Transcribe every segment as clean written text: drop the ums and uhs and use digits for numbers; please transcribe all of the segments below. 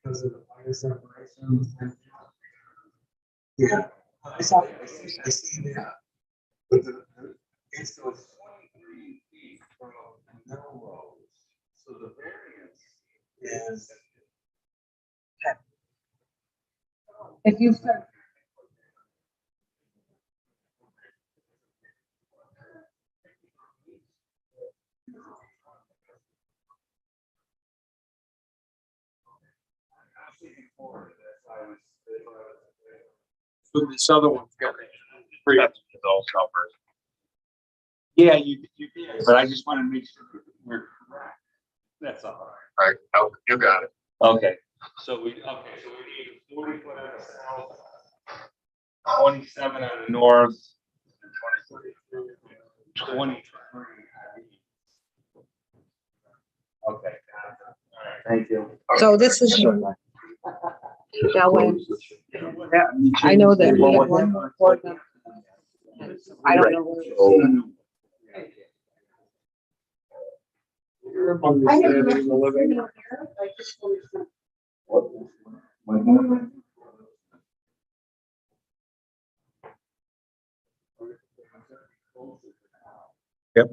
because of the fire separation. Yeah, I see that. But it's those 23 feet from Melrose. So the variance is. If you start. So this other one's got Those numbers. yeah, you did, but I just want to make sure we're correct. That's all. All right, oh, you got it. Okay, so we need a 40 foot on the south, 27 on the north, and 23 on the east. Okay. All right, thank you. So this is that way. I know that we have one more board member. I don't know. Yep.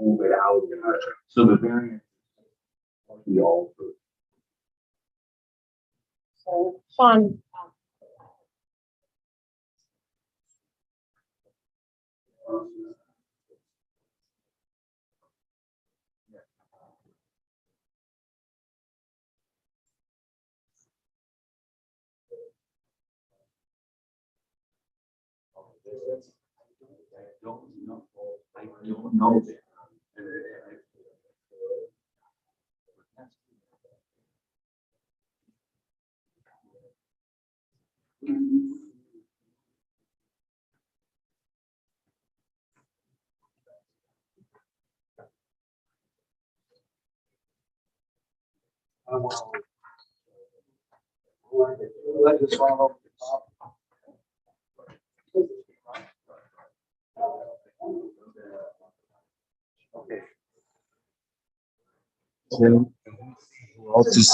Move it out. So the variance. We all. So Sean. I don't know. Let this one off the top. Okay. Who else is?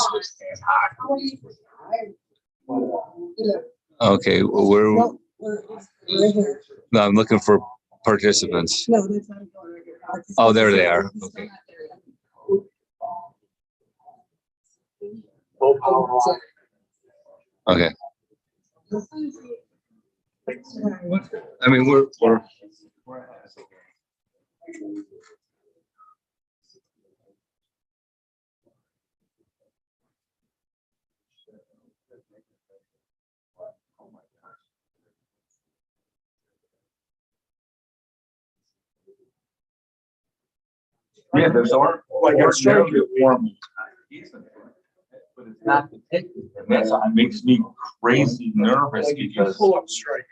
Okay, we're No, we're here. no, I'm looking for participants. No, that's not. Oh, there they are. Okay. Okay. I mean, we're Yeah, there's our, like, our structure form. But it's not the tick, and that's what makes me crazy nervous because. Pull up strike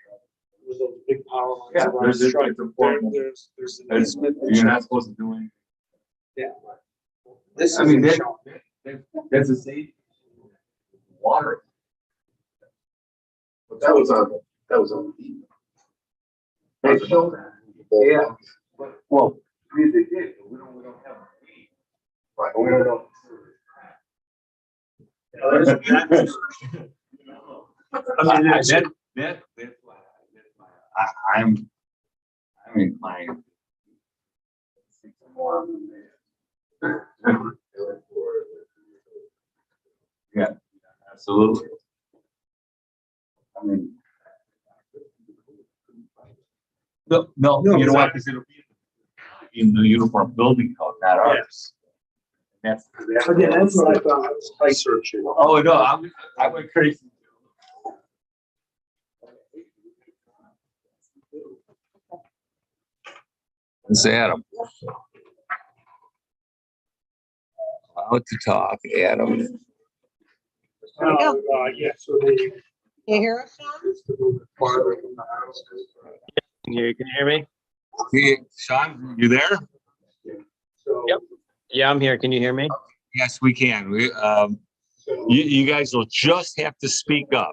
with those big power lines. Yeah, around there's the a- strike. there's a form. There's an It's- easement that You're not shows- supposed to do anything. Yeah. This I is mean, a that- show. That's a safe. Water. But that was on. They show that. Yeah. Well, they did, but we don't have. Right, but we don't know. I mean, that's why I'm inclined. Yeah, absolutely. I mean. No, you know what, because it'll be in the uniform building code, not ours. That's. Again, that's what I thought, I searched it. Oh, no, I went crazy. it's Adam. Allowed to talk, Adam. Yeah, so they. You hear us, Sean? Just to move it farther from the house. Can you hear me? Hey, Sean, you there? So. Yep. Yeah, I'm here. Can you hear me? Yes, we can. You guys will just have to speak up.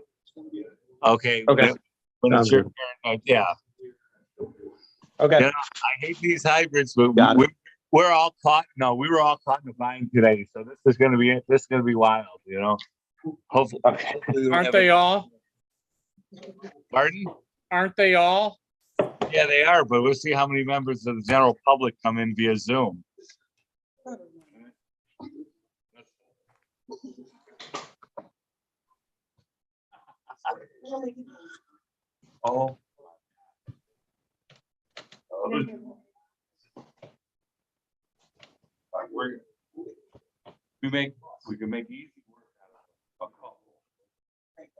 Okay. Okay. When it's Sounds your good. turn, yeah. Okay. You know, I hate these hybrids, but Got it. we're all caught. No, we were all caught in the vine today. So this is gonna be it. This is gonna be wild. You know. Hopefully. Okay. Aren't they all? Pardon? Aren't they all? Yeah, they are. But we'll see how many members of the general public come in via Zoom. Oh. We can make easy work out of a couple.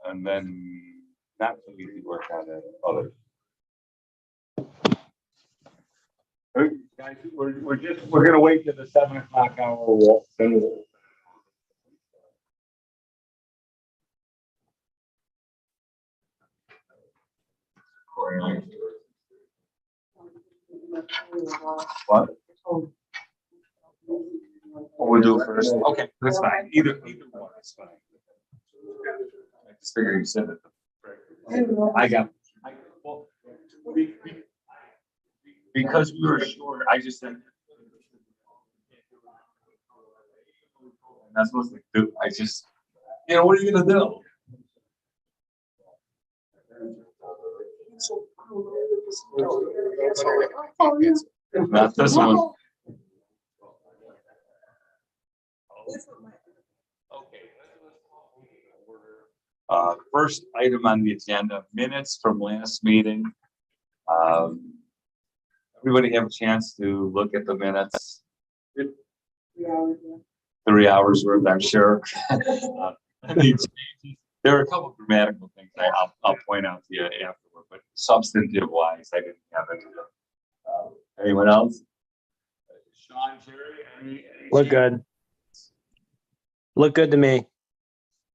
And then not so easy work out of others. Hey, guys, we're gonna wait till the 7 o'clock hour. Then we'll- What? We'll do it first. Okay, that's fine. Either one is fine. I just figured you said it. Well, because we were short, I just said. That's supposed to do. I just, what are you gonna do? Not this one. Okay. First item on the agenda, minutes from last meeting. Everybody have a chance to look at the minutes. 3 hours worth, I'm sure. There are a couple of grammatical things I'll point out to you afterward, but substantive wise, I didn't have any. Anyone else? Sean, Jerry, any Look good. Look good to me.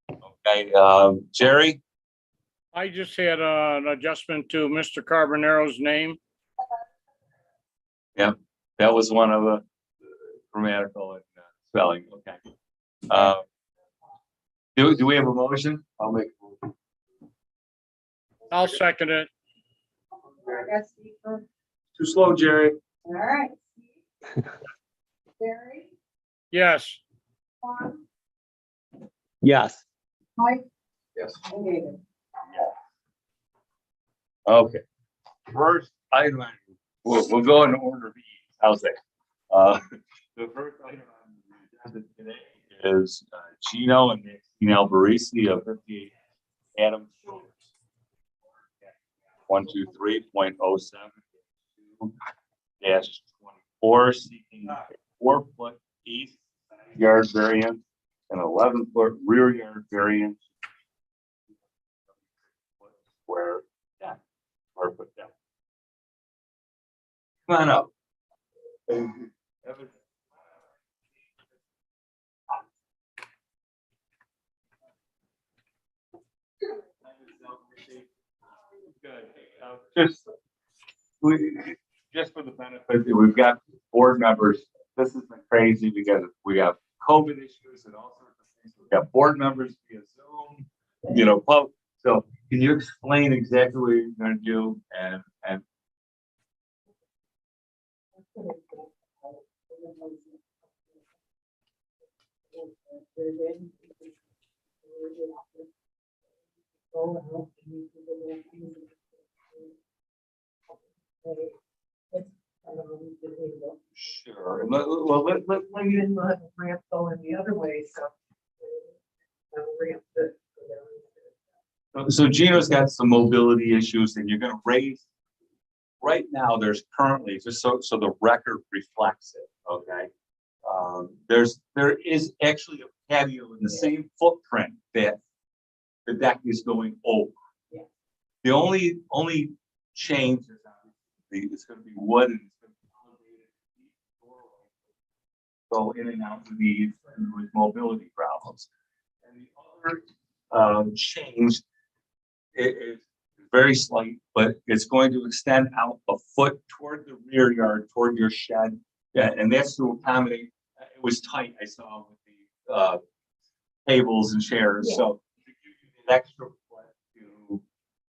Okay, Jerry? I just had an adjustment to Mr. Carbonero's name. Yep, that was one of the grammatical and spelling. Okay. Do we have a motion? I'll make. I'll second it. Too slow, Jerry. All right. Barry, Yes. Juan, Yes. Mike, Yes. and David. Okay. First item, we'll go in order of ease. How's that? The first item on the agenda today is Gino and Maxine Alberisi of 58 Adams. 123.07-24 seeking 4-foot east yard variance and 11-foot rear yard variance. Square deck, or foot deck. Come on up. Good. Just for the benefit, we've got board members. This has been crazy because we have COVID issues and all sorts of things. We've got board members via Zoom, so can you explain exactly what you're going to do and sure. Let Ramp going the other way, so. Ramp the. So Gino's got some mobility issues and you're gonna raise, right now, there's currently, just so the record reflects it, okay? There is actually a patio in the same footprint that the deck is going over. Yeah. The only change is obviously it's gonna be wood and it's gonna be elevated. Go in and out of these with mobility problems. And the other change is very slight, but it's going to extend out a foot toward the rear yard, toward your shed. Yeah, and that's to accommodate, it was tight, I saw with the tables and chairs, Yeah. so to give you an extra foot to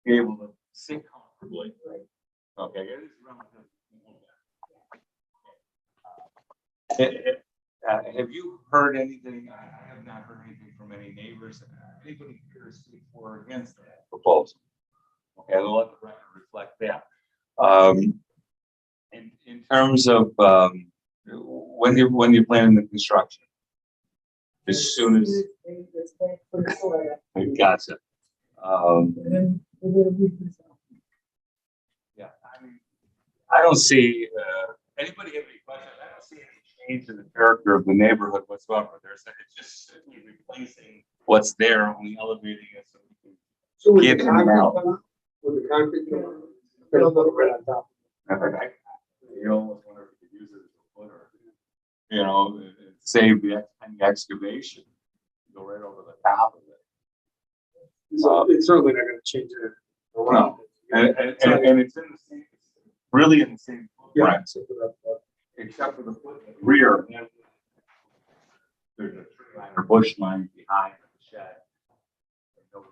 be able to sit comfortably. Okay. It is relative. Have you heard anything? I have not heard anything from any neighbors. Anybody here to speak for or against that proposal? Okay, I'll let the record reflect that. In terms of when you're planning the construction, as soon as gotcha. Yeah, I mean, I don't see anybody have any questions. I don't see any change in the character of the neighborhood whatsoever. It's just simply replacing what's there, only elevating it so we can So with get the in and out. concrete, with the concrete, gonna put it right on top. You almost wonder if you could use it as a footer, you know, and save the excavation, go right over the top of it. So it's certainly not gonna change it around. And it's in the same, really in the same Yeah. footprint, except for the foot in the rear. There's a tree line or bush line behind the shed. That door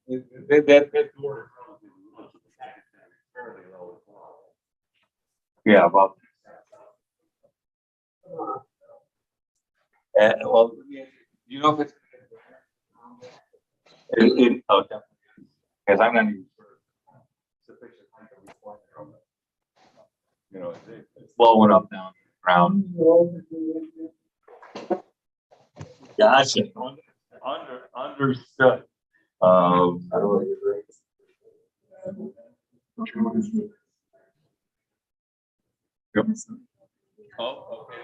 is fairly low as well. Yeah, about. Well, you know if it's. Oh, definitely. Because I'm not even sure. Sufficient height to reflect from it. You know, it's blowing up down to the ground. Gotcha. Understood. Yep. Oh, okay.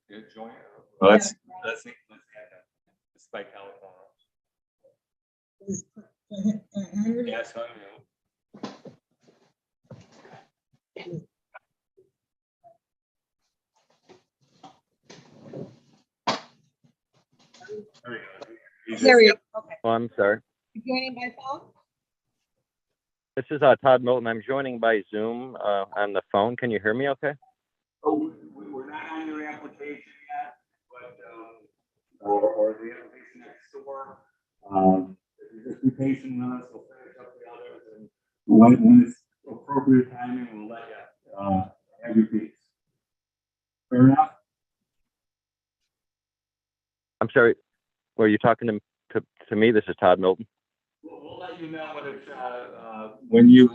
Good joint. Well, let's add a spike out. Yes, I know. There we go. There we go. Okay. Oh, I'm sorry. You joining by phone? This is Todd Milton. I'm joining by Zoom on the phone. Can you hear me okay? Oh, we're not on your application yet, but, or the application next door. Just be patient with us, we'll finish up the others, and when it's appropriate timing, we'll let you, have your piece. Fair enough? I'm sorry. Were you talking to me? This is Todd Milton. We'll let you know when you,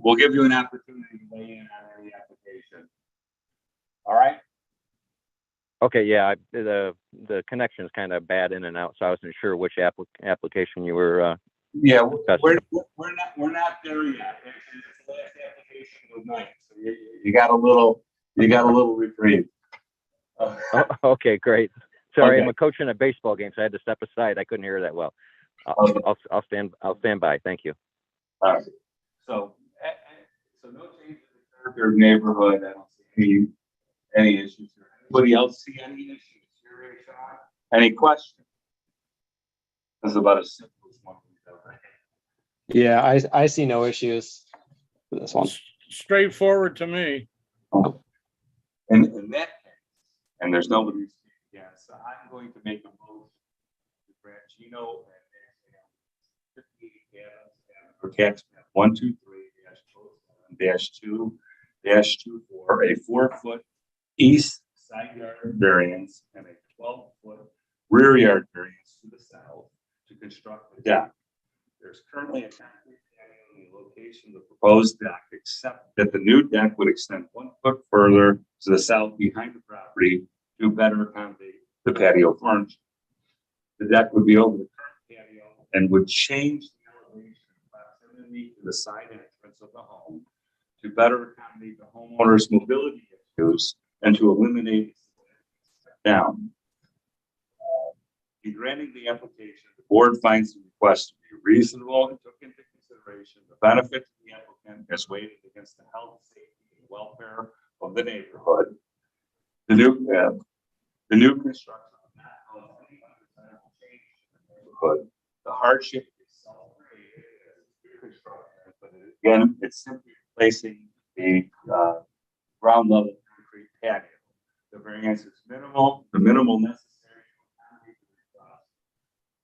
we'll give you an opportunity to weigh in on any application. All right? Okay, yeah, the connection is kind of bad in and out, so I wasn't sure which application you were. Yeah, we're not there yet. It's the last application of the night, so you got a little reprieve. Okay, great. Sorry, Okay. I'm a coach in a baseball game, so I had to step aside. I couldn't hear that well. I'll stand by. Thank you. All right. So no change in the character of neighborhood. I don't see any issues here. Anybody else see any issues here, Sean? Any questions? This is about as simple as one we've ever had. Yeah, I see no issues with this one. Straightforward to me. And in that case, and there's nobody to speak against, so I'm going to make a motion to grant Gino and 58 for tax map 123-2-2-24 a 4-foot east side yard variance and a 12-foot rear yard variance to the south to construct the deck. There's currently a concrete patio in the location of the proposed deck, except that the new deck would extend 1 foot further to the south behind the property to better accommodate the patio furniture. The deck would be over the current patio and would change the elevation and proximity to the side entrance of the home to better accommodate the homeowner's mobility issues and to eliminate down. In granting the application, the board finds the request to be reasonable and took into consideration the benefit to the applicant as weighed against the health, safety, and welfare of the neighborhood. The new construction will not cause any undesirable change in the neighborhood. The hardship is self-created as new construction, but again, it's simply replacing the ground level concrete patio. The variance is minimal, the minimal necessary to accommodate the request.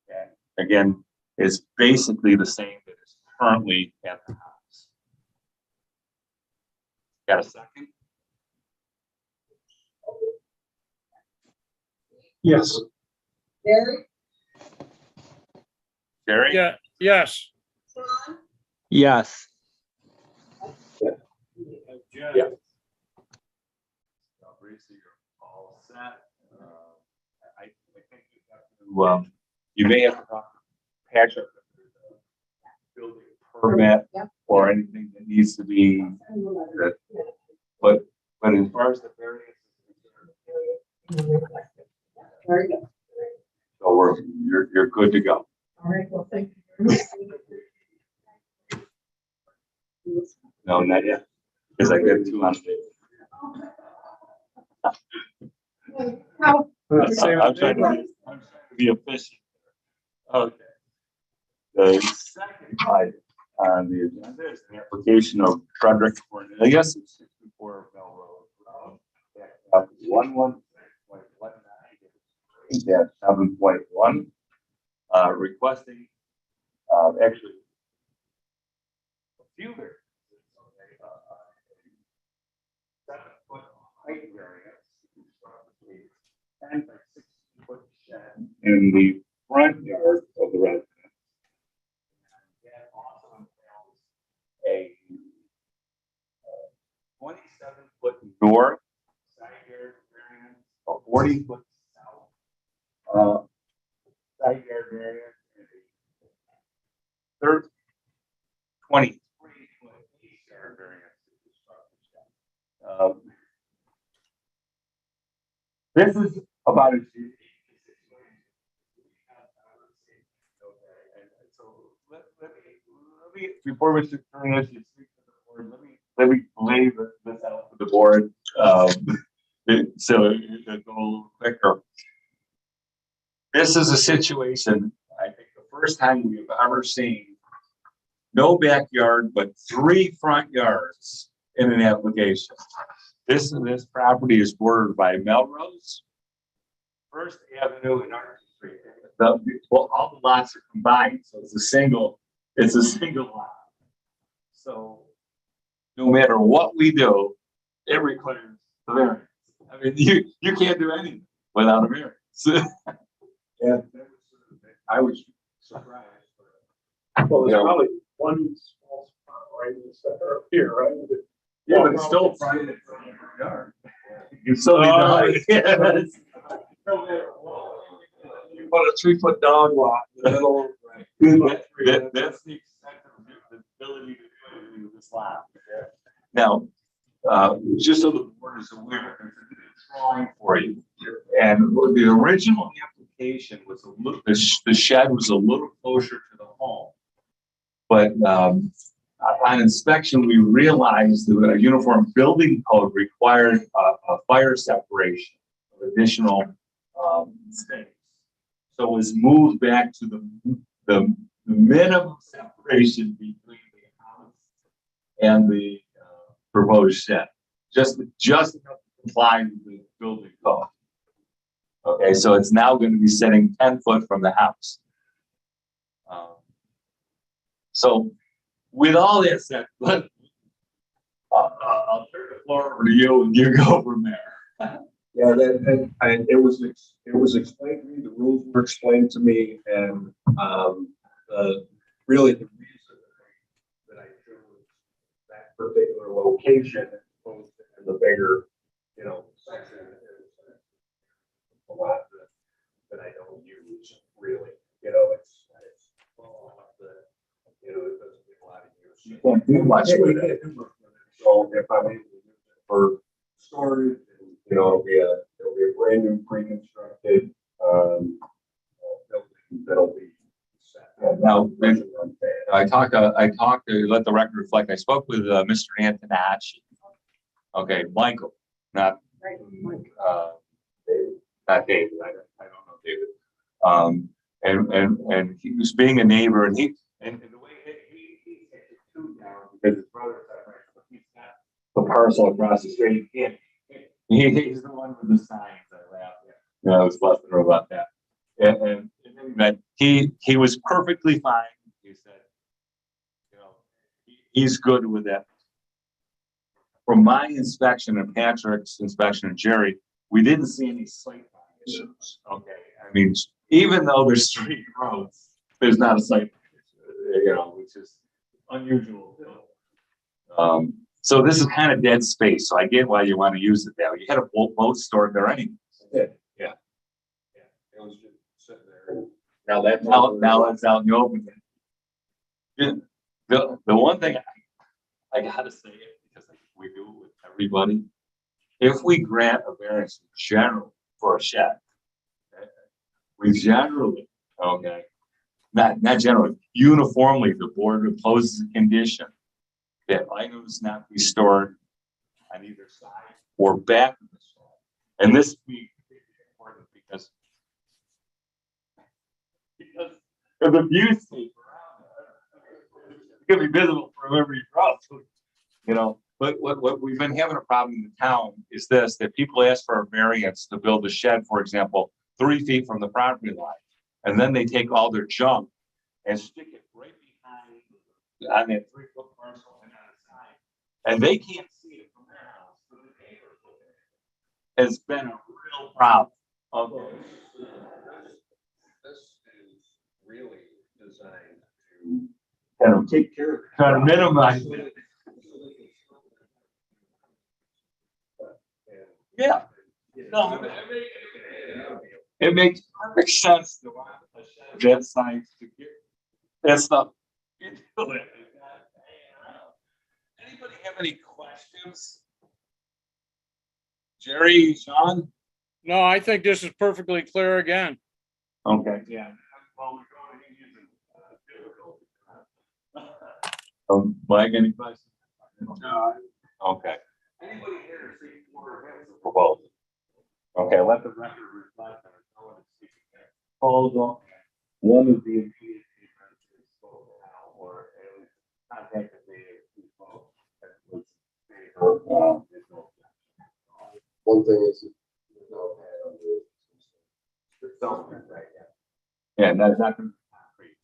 And again, is basically the same that is currently at the house. Got a second? Yes. Gary, Jerry? Yeah, yes. Ron, Yes. Yeah. Obviously, you're all set. I think you have to, you may have to patch up the building permit or anything that needs to be, but as far as the variance is concerned, very good. so you're good to go. All right, well, thank you. No, not yet, because I got two on. How, I'm trying to be efficient. Okay. The second item on the agenda is the application of Frederick Cornelius at 64 Melrose Road. 11.19-7.1, requesting, actually, a few variances. 7-foot height variance, 10 by 6-foot shed in the front yard of the residence. That also entails a 27-foot north side yard variance, a 40-foot south side yard variance, and a 23-foot east yard variance. This is about as unique so let me before we turn this, you speak to the board. Let me lay this out for the board, so it'll go a little quicker. This is a situation, I think, the first time we've ever seen no backyard but 3 front yards in an application. This property is bordered by Melrose, First Avenue, and Arch Street. Well, all the lots are combined, so it's a single lot. So no matter what we do, it requires a variance. I mean, you can't do anything without a variance. Yeah, I was surprised. Well, there's probably one small spot right in the center up here, right? Yeah, but it's still private yard. You still need to. Yes. You put a 3-foot dog lot in the middle. That's the extent of the ability to do this lot. Now, just so the board is aware, there's a drawing for you. And the original application was a little, the shed was a little closer to the home. But on inspection, we realized that a uniform building code required a fire separation of additional space. So it was moved back to the minimum separation between the house and the proposed shed, just enough to comply with the building code. Okay, so it's now going to be setting 10 foot from the house. So with all that said, I'll turn the floor over to you and you go from there. Yeah, it was explained to me, the rules were explained to me, and really the reason that I chose that particular location as opposed to the bigger, section is a lot that I don't use really. It's it doesn't get a lot of use. You can't do much with it. So if I'm able to use it for storage, it'll be a brand new pre-constructed building that'll be set. Now, I talked to let the record reflect. I spoke with Mr. Antonacci. Okay, Michael, not David. I don't know David. And he was being a neighbor, and the way he takes it too down because his brother's he's got the parcel across the street. He's the one with the signs. I laughed at. I was busting her about that. And that he was perfectly fine. He said, you know, he's good with that. From my inspection and Patrick's inspection and Jerry, we didn't see any site issues. Okay, I mean, even though there's 3 roads, there's not a site, you know, which is unusual. So this is kind of dead space. So I get why you want to use it there. You had a boat stored there anyway. Yeah. Yeah. It was just sitting there. Now it's out in the open. Yeah. The one thing I gotta say it because we do it with everybody. If we grant a variance in general for a shed, we generally, okay, not generally, uniformly, the board imposes a condition that items not be stored on either side or back of the shed. And this be important because of the view scape around it. It's gonna be visible from every cross, you know. But what we've been having a problem in the town is this, that people ask for a variance to build a shed, for example, 3 feet from the property line. And then they take all their junk and stick it right behind on that 3-foot parcel and on the side. And they can't see it from their house. So the neighbor has been a real problem. Okay. This is really designed to Kind of take care of. kind of minimize it. Yeah. No, it makes perfect sense to want a shed that size to get that stuff into it. Anybody have any questions? Jerry, Sean? No, I think this is perfectly clear again. Okay, yeah. Well, we're going to use it. Mike, any questions? No. Okay. Anybody here see 4 heads of proposal? Okay, let the record reflect that no one is seeking that proposal. One is the immediate neighbor is spoken now, or at least contacted the people that was One thing is. yeah, that's not gonna be concrete.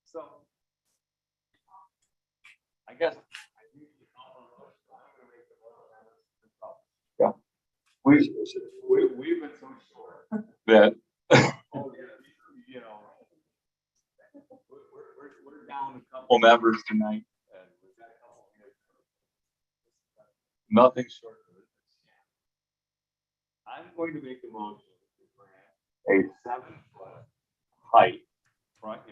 So, I guess. Yeah. We've been so short that, you know, we're down a couple members tonight. And we've got a couple here. Nothing short of it. I'm going to make a motion to grant a 7-foot height front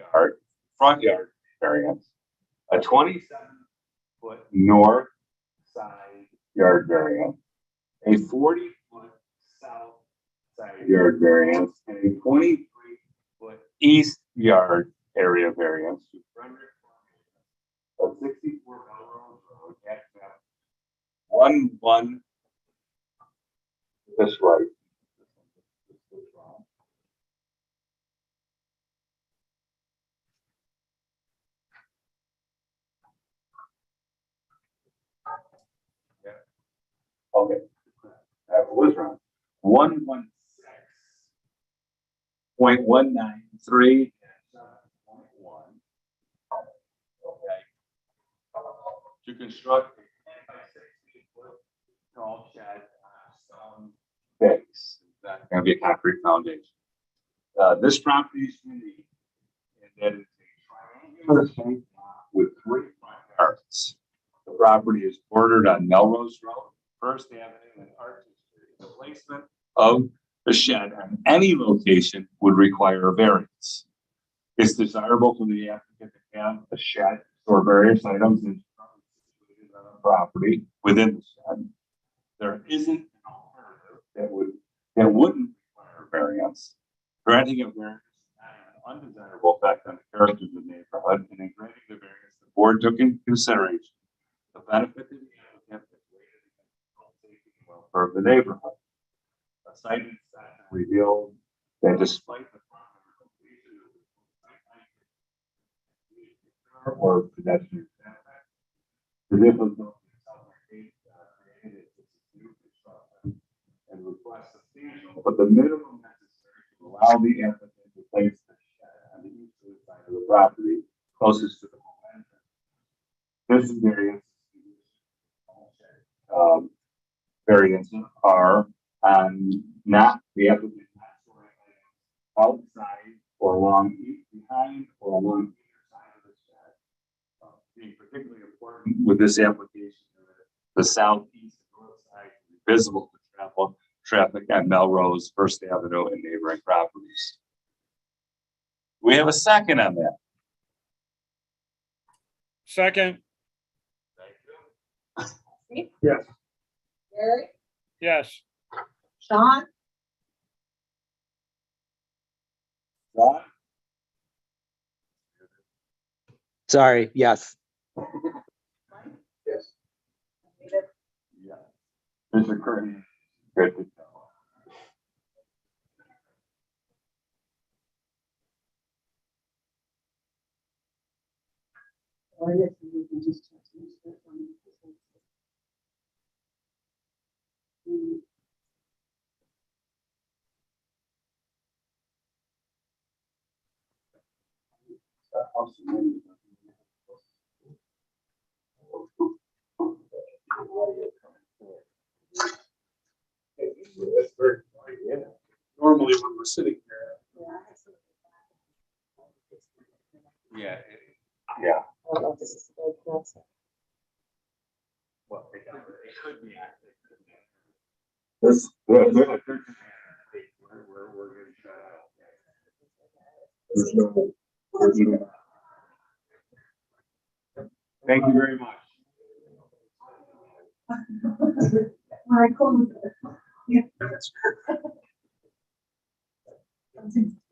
yard variance, a 27-foot north side yard variance, a 40-foot south side yard variance, and a 23-foot east yard area variance to Frederick, a 64 Melrose Road, at 11. This right. Okay, that was wrong. 116.193 and 7.1. Okay. To construct a 10 by 16-foot tall shed on a stone base. That's going to be a concrete foundation. This property is unique in that it's a triangular shaped lot with 3 front yards. The property is bordered on Melrose Road, First Avenue, and Archer Street. The placement of the shed on any location would require a variance. It's desirable for the applicant to have a shed or various items in the property within the shed. There isn't an alternative that wouldn't require a variance. Granting a variance has an undesirable effect on the character of the neighborhood, and in granting the variance, the board took into consideration the benefit to the applicant is weighted against the health, safety, and welfare of the neighborhood. A site inspection revealed that despite the completion of the or pedestrian The difficulty created is new construction and request substantial, but the minimum necessary to allow the applicant to place the shed on the eastern side of the property closest to the home entrance. This variance, variances are not the applicant not storing items outside or along behind or along either side of the shed. Being particularly important with this application, the southeast and north side is visible to traffic at Melrose, First Avenue, and neighboring properties. We have a second on that. Second, Yes. Gary, yes. Sean, Ron? Sorry, yes. Yes. Yeah. Mr. Curry. Good to go. That's very, yeah. Normally when we're sitting here. Yeah. Yeah. I don't know if this is the right answer. Well, it could be. This, we're getting shut out. There's no- Thank you very much.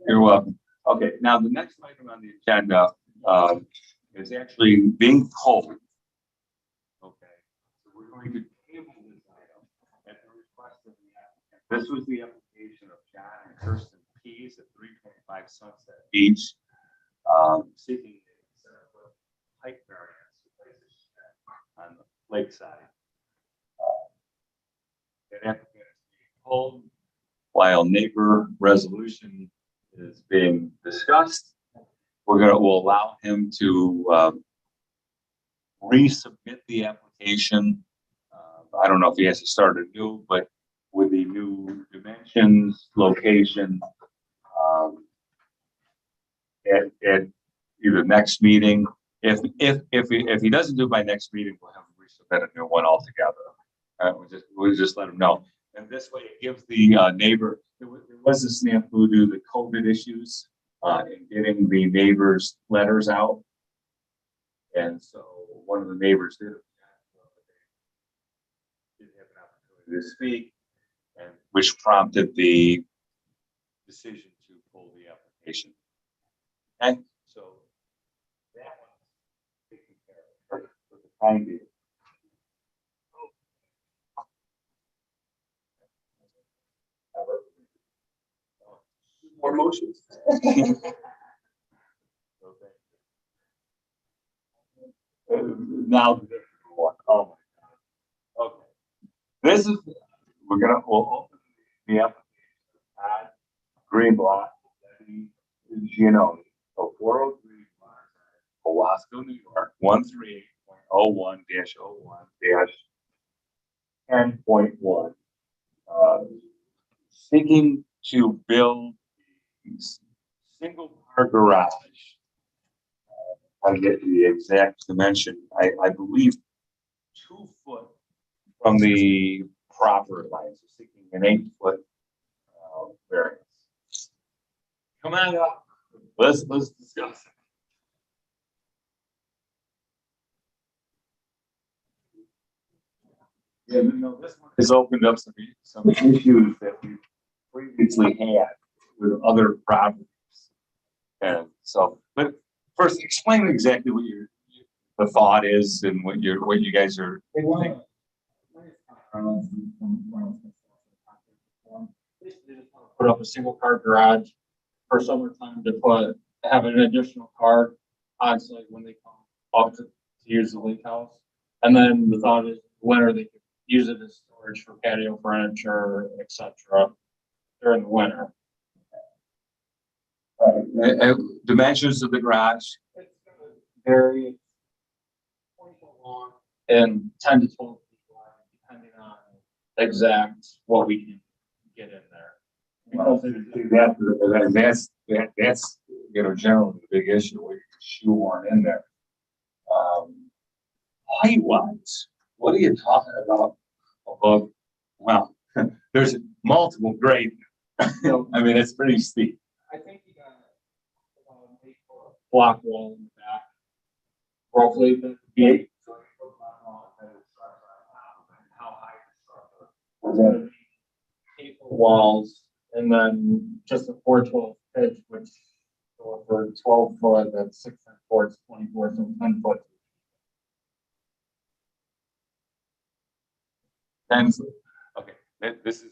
You're welcome. Okay, now the next item on the agenda is actually being pulled. Okay, so we're going to table this item at the request of the applicant. This was the application of John and Kirsten Pease at 325 Sunset Beach, seeking a 7-foot height variance to place a shed on the lakeside. That applicant is being pulled while neighbor resolution is being discussed. We'll allow him to resubmit the application. I don't know if he has to start anew, but with the new dimensions, location, at either next meeting. If he doesn't do it by next meeting, we'll have to resubmit a new one altogether. We'll just let him know. And this way it gives the neighbor, there was a snafu due to the COVID issues in getting the neighbors' letters out. And so one of the neighbors didn't have an opportunity to speak, and which prompted the decision to pull the application. And so that one's taken care of for the time being. More motions. Now, oh my God. Okay. This is, we'll open the application. Green block, Gianoni, 403 Owasco, New York, 138.01-01-10.1. Seeking to build a single car garage. I'll get the exact dimension. I believe 2 foot from the property line, so seeking an 8-foot variance. Come on up. Let's discuss it. Yeah, no, this one has opened up some issues that we previously had with other properties. And so, but first, explain exactly what the thought is and what you guys are thinking. Put up a single car garage for summertime to have an additional car on site when they come up to use the lake house. And then the thought is winter, they could use it as storage for patio furniture, et cetera, during the winter. Dimensions of the garage. It's gonna vary. 20 foot long and 10 to 12 feet wide, depending on exact what we can get in there. Well, that's, you know, generally the big issue where you shoehorn in there. Height wise, what are you talking about above? Well, there's multiple grade. I mean, it's pretty steep. I think you got about an 8 foot block wall in the back. Roughly the gate. How high the structure. 8 foot walls and then just a 412 pitch, which so for 12 foot, that's 6 and 4, it's 24, so 10 foot. And okay, this is.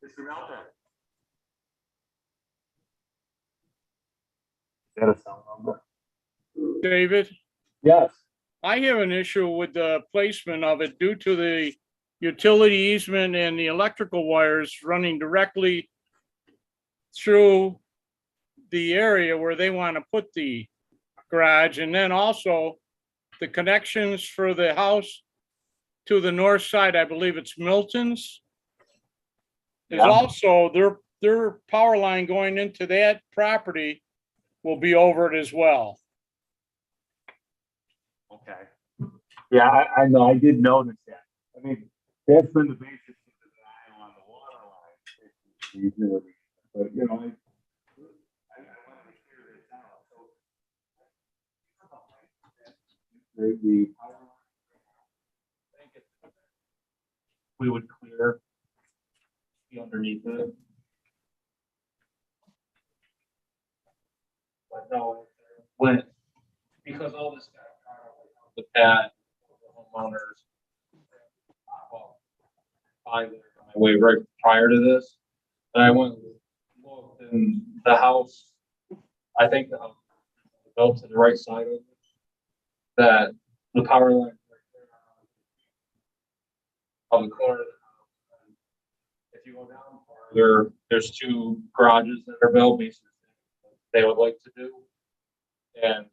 Mr. Melton. Is that a cell number? David, Yes. I have an issue with the placement of it due to the utility easement and the electrical wires running directly through the area where they want to put the garage, and then also the connections for the house to the north side, I believe it's Milton's. There's Yeah. also their power line going into that property will be over it as well. Okay. Yeah, I know, I did notice that. I mean, that's been the basis of the denial on the water line. But, you know, I wanted to clear this out, so. The power line. We would clear the underneath it. But no, when, because all this got the pad, the homeowners. I was on my way right prior to this, and I went and looked in the house. I think the house was built to the right side of it. That the power line right there on the corner of the house. If you go down farther, there's 2 garages that are built basically they would like to do. And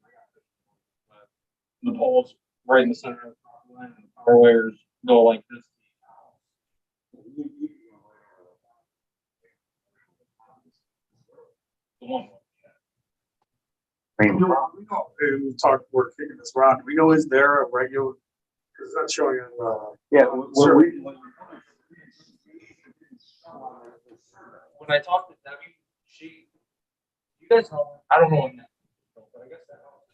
the poles right in the center of the property line and the power wires go like this. The one. We talked, we're kicking this around. We know, is there a regular, because that's showing on, Yeah, When I talked to Debbie, you guys know, I don't know when that, but I guess that house.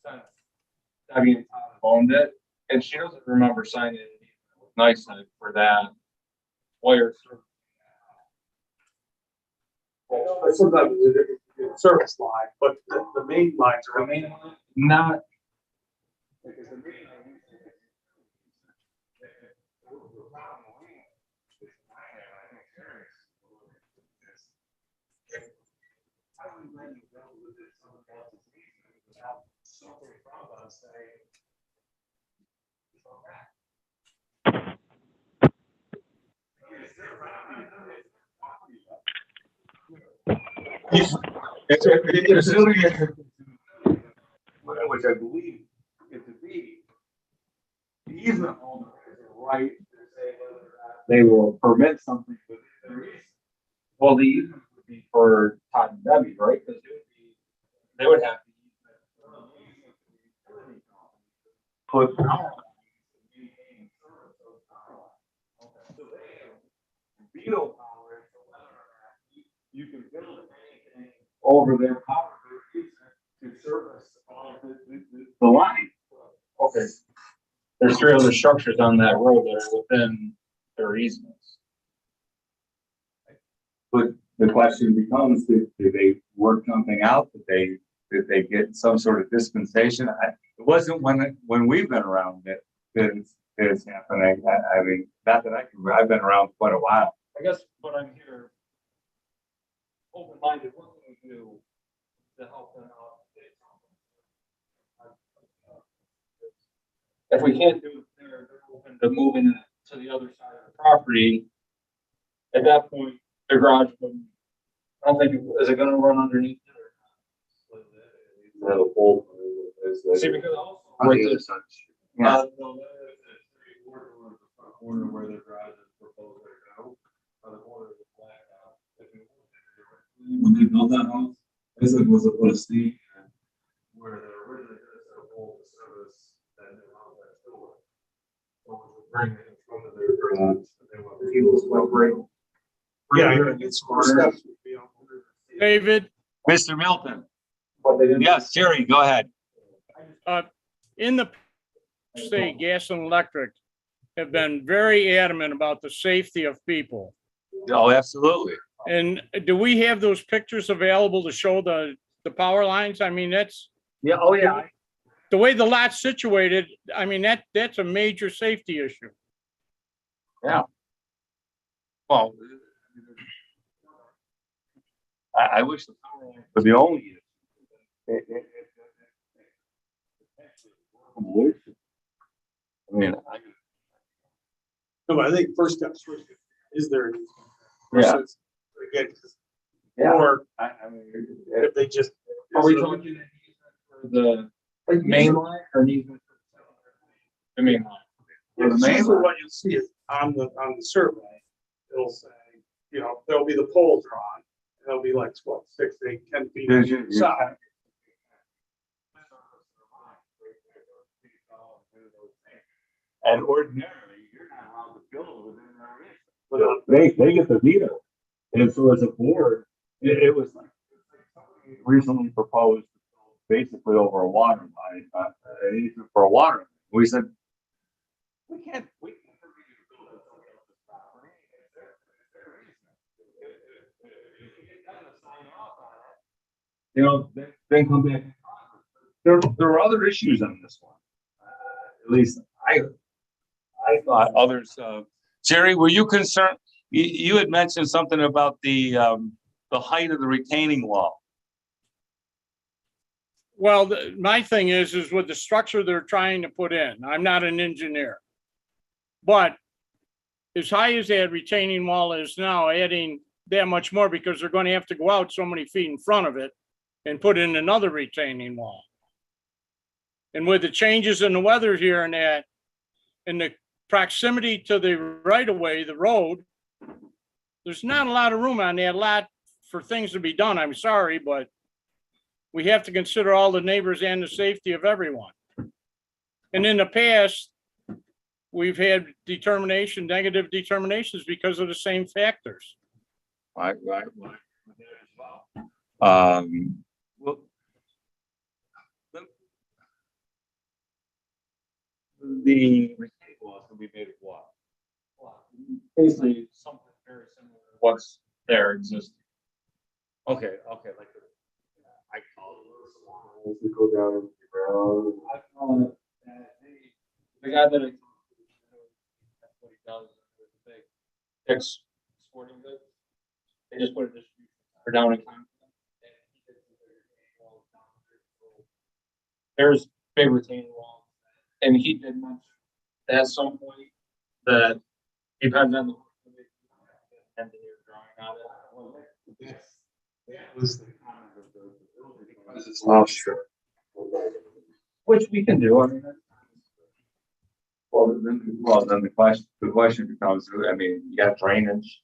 Since Debbie and Todd have owned it, and she doesn't remember signing it with nice for that wire service. sometimes it's a service line, but the main lines are. The main line, not. Because the main line. Which I believe it to be. The easement owner is a right to say whether or not they will permit something within their easement. Well, the easement would be for Todd and Debbie, right? Because they would have to Put power. Veto power is whether or not you can build anything over their power to service all the line. Okay. There's 3 other structures on that road that are within their easements. But the question becomes, did they work something out? Did they get some sort of dispensation? It wasn't when we've been around that is happening. I mean, not that I've been around quite a while. I guess what I'm here, open-minded, what can we do to help them out? If we can't do it there, they're open to moving it to the other side of the property. At that point, the garage would, I don't think, is it gonna run underneath it or not? Have a pole. See, because also. On the other side. Yeah. No, that is the corner where the garage is proposed right now, on the corner of the flat. When they built that house, this was to put a stake in where they originally could have set a pole to service that new house that's still there. So it was bring it in front of their garage, and they want people to like bring. Yeah, it's more steps would be on. David, Mr. Milton. But they didn't. Yes, Jerry, go ahead. in the state, gas and electric have been very adamant about the safety of people. Oh, absolutely. And do we have those pictures available to show the power lines? I mean, that's Yeah, oh, yeah. the way the lot's situated. I mean, that's a major safety issue. Well, I wish the power line was the only issue. I mean, No, but I think first steps is there. Yeah. Again, yeah. or I mean, if they just. Are we talking for the main line or need? The main line. Yeah, usually what you'll see is on the survey, it'll say, you know, there'll be the pole drawn, and there'll be like, what, 6, 8, 10 feet There's your- side. and ordinarily, you're not allowed to build within their area. They get the veto. And so as a board, it was like recently proposed basically over a water line, an easement for a water line. We said, we can't forbid you to build on somebody else's property. It's their easement. If you get them to sign off on it, you know, then come back. There were other issues on this one. At least I thought others, Jerry, were you concerned? You had mentioned something about the height of the retaining wall. Well, my thing is with the structure they're trying to put in, I'm not an engineer. But as high as that retaining wall is now, adding that much more because they're going to have to go out so many feet in front of it and put in another retaining wall. And with the changes in the weather here and that, and the proximity to the right of way, the road, there's not a lot of room on that lot for things to be done. I'm sorry, but we have to consider all the neighbors and the safety of everyone. And in the past, we've had negative determinations because of the same factors. Right. Well, the retaining wall can be made of what? Basically, something very similar to what's there existing. Okay, like I call it. To go down the ground. I call it, the guy that that's what he does with the big Dick's Sporting Goods. They just put a distribution center down in Compton. There's big retaining walls, and he did mention at some point that depends on the engineer drawing on it. That was the comment of the building, because it's offshore. Which we can do. I mean, Well, then the question becomes, I mean, you got drainage.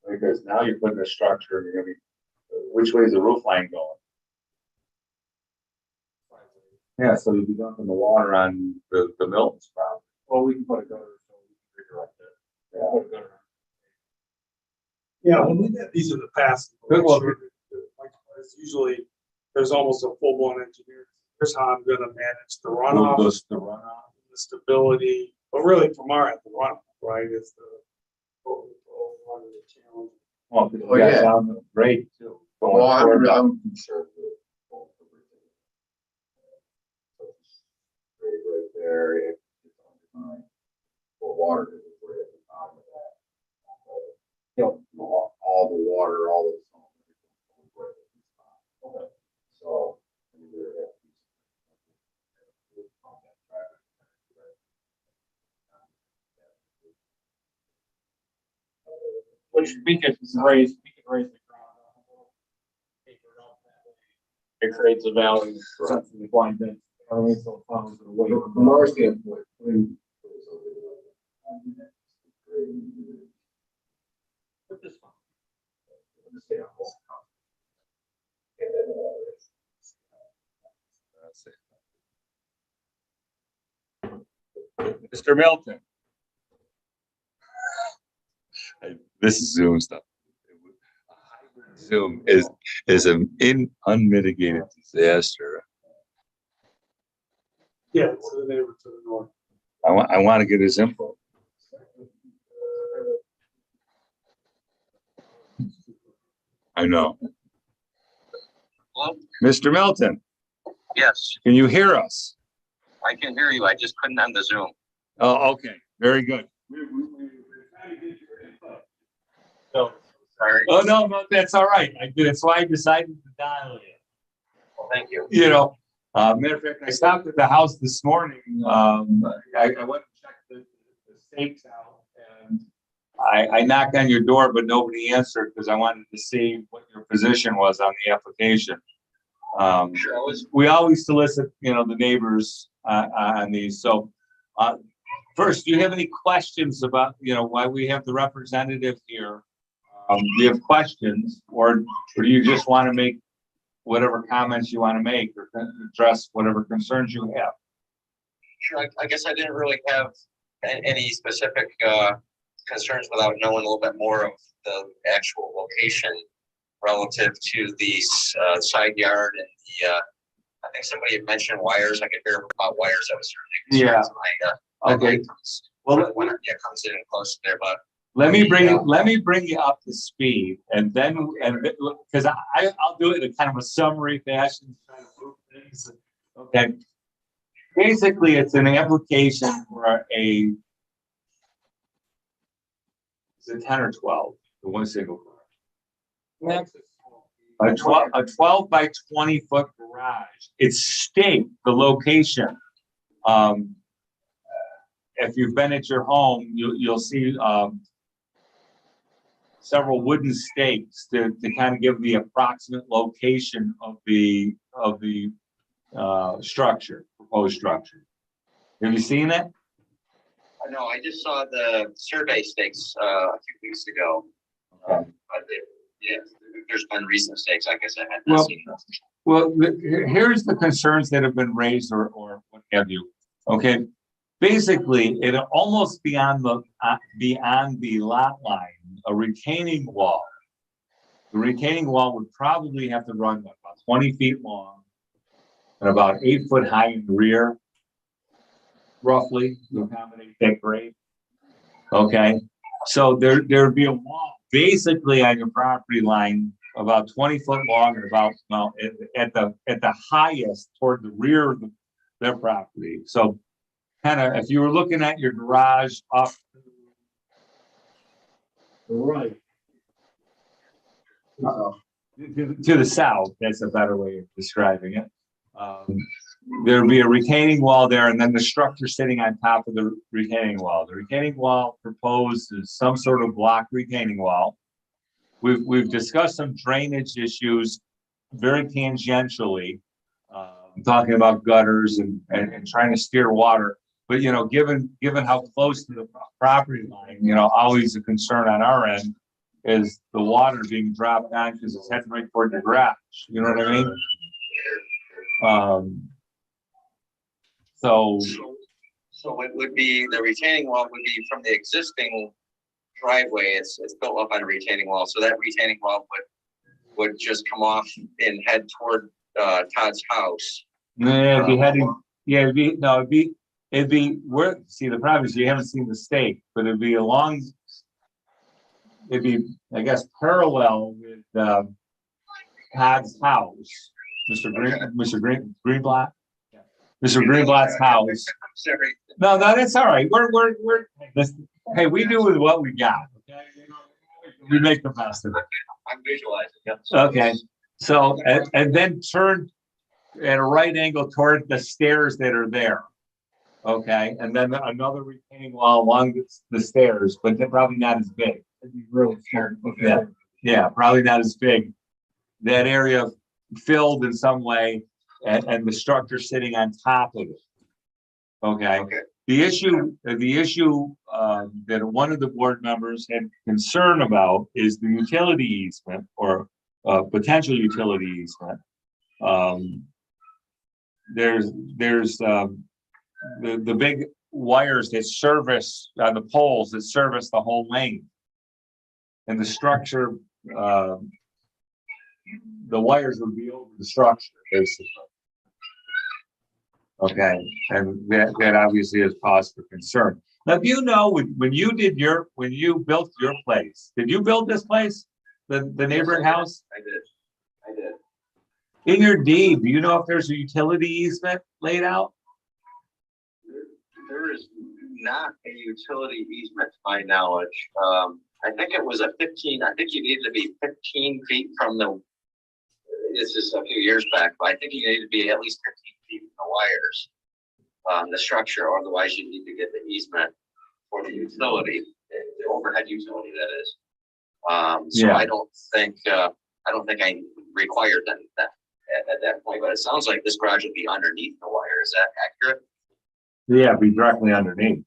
Because now you're putting a structure, you're gonna be, which way is the roof line going? Yeah, so you'd be dumping the water on the Milton's property. well, we can put a gutter so we can redirect it. Yeah. Put a gutter. Yeah, when we did these in the past, Good luck. it's usually, there's almost a full-blown engineer. Here's how I'm gonna manage the The runoff, runoff. the stability, but really from our end, the runoff, right, is the one of the challenges. Well, Oh, yeah. sound great too. Well, I'm concerned with both of everything. Right there. for water. We're at the bottom of that. You know, all the water, all the. So. I mean, there have to be Which we could raise the ground. It creates a valley. Since the blind density, so it follows the way. From our standpoint, But this one. Mr. Milton. This is Zoom stuff. Zoom is an unmitigated disaster. Yeah, to the neighbor to the north. I want to get his info. I know. Hello? Mr. Milton, Yes, can you hear us? I can hear you. I just couldn't on the Zoom. Oh, okay, very good. So, sorry. Oh, no, that's all right. That's why I decided to dial in. Well, thank you. You know, matter of fact, I stopped at the house this morning. I went and checked the stakes out, and I knocked on your door, but nobody answered because I wanted to see what your position was on the application. We always solicit, the neighbors on these. So, first, do you have any questions about, why we have the representative here? Do you have questions, or do you just want to make whatever comments you want to make or address whatever concerns you have? Sure. I guess I didn't really have any specific concerns without knowing a little bit more of the actual location relative to the side yard and the, I think somebody had mentioned wires. I could hear about wires. That was certainly a concern. Yeah. Okay. Well, when it comes in close to there, but Let me bring you up to speed, and then, because I'll do it in a kind of a summary fashion, try to move things. Okay. Basically, it's an application for is it 10 or 12? The one single car. A 12 by 20 foot garage. It's staked, the location. If you've been at your home, you'll see several wooden stakes to kind of give the approximate location of the structure, proposed structure. Have you seen it? no, I just saw the survey stakes a few weeks ago. Okay. But there's been recent stakes. I guess I had not seen those. Well, here's the concerns that have been raised or what have you. Okay. Basically, it almost beyond the lot line, a retaining wall. The retaining wall would probably have to run about 20 feet long and about 8 foot high in the rear, roughly, to accommodate that grade. Okay, so there'd be a wall basically on your property line about 20 foot long and about at the highest toward the rear of their property. So kind of, if you were looking at your garage off to the right, to the south, that's a better way of describing it. There'd be a retaining wall there, and then the structure sitting on top of the retaining wall. The retaining wall proposed is some sort of block retaining wall. We've discussed some drainage issues very tangentially, talking about gutters and trying to steer water. But given how close to the property line, always a concern on our end is the water being dropped down because it's heading right toward the garage. You know what I mean? So it would be, the retaining wall would be from the existing driveway. It's built up on a retaining wall. So that retaining wall would just come off and head toward Todd's house. it'd be heading, it'd be where, see, the problem is you haven't seen the stake, but it'd be I guess, parallel with Todd's house, Mr. Greenblatt. Mr. Greenblatt's house. I'm sorry. No, that's all right. Hey, we do with what we got. Okay? We make the best of it. I'm visualizing. Yep. Okay, so, and then turn at a right angle toward the stairs that are there. Okay, and then another retaining wall along the stairs, but they're probably not as big. Really smart. Yeah, yeah, probably not as big. That area filled in some way and the structure sitting on top of it. Okay, Okay. the issue that one of the board members had concern about is the utility easement or potential utility easement. There's the big wires that service on the poles that service the whole lane. And the structure, the wires would be over the structure, basically. Okay, and that obviously is cause for concern. Now, do you know when you built your place, did you build this place? The neighboring house? I did. In your deed, do you know if there's a utility easement laid out? There is not a utility easement to my knowledge. I think it was I think you needed to be 15 feet from this is a few years back, but I think you needed to be at least 15 feet from the wires, the structure, or otherwise you need to get the easement for the utility, the overhead utility, that is. So Yeah. I don't think I required that at that point, but it sounds like this garage would be underneath the wire. Is that accurate? Yeah, be directly underneath.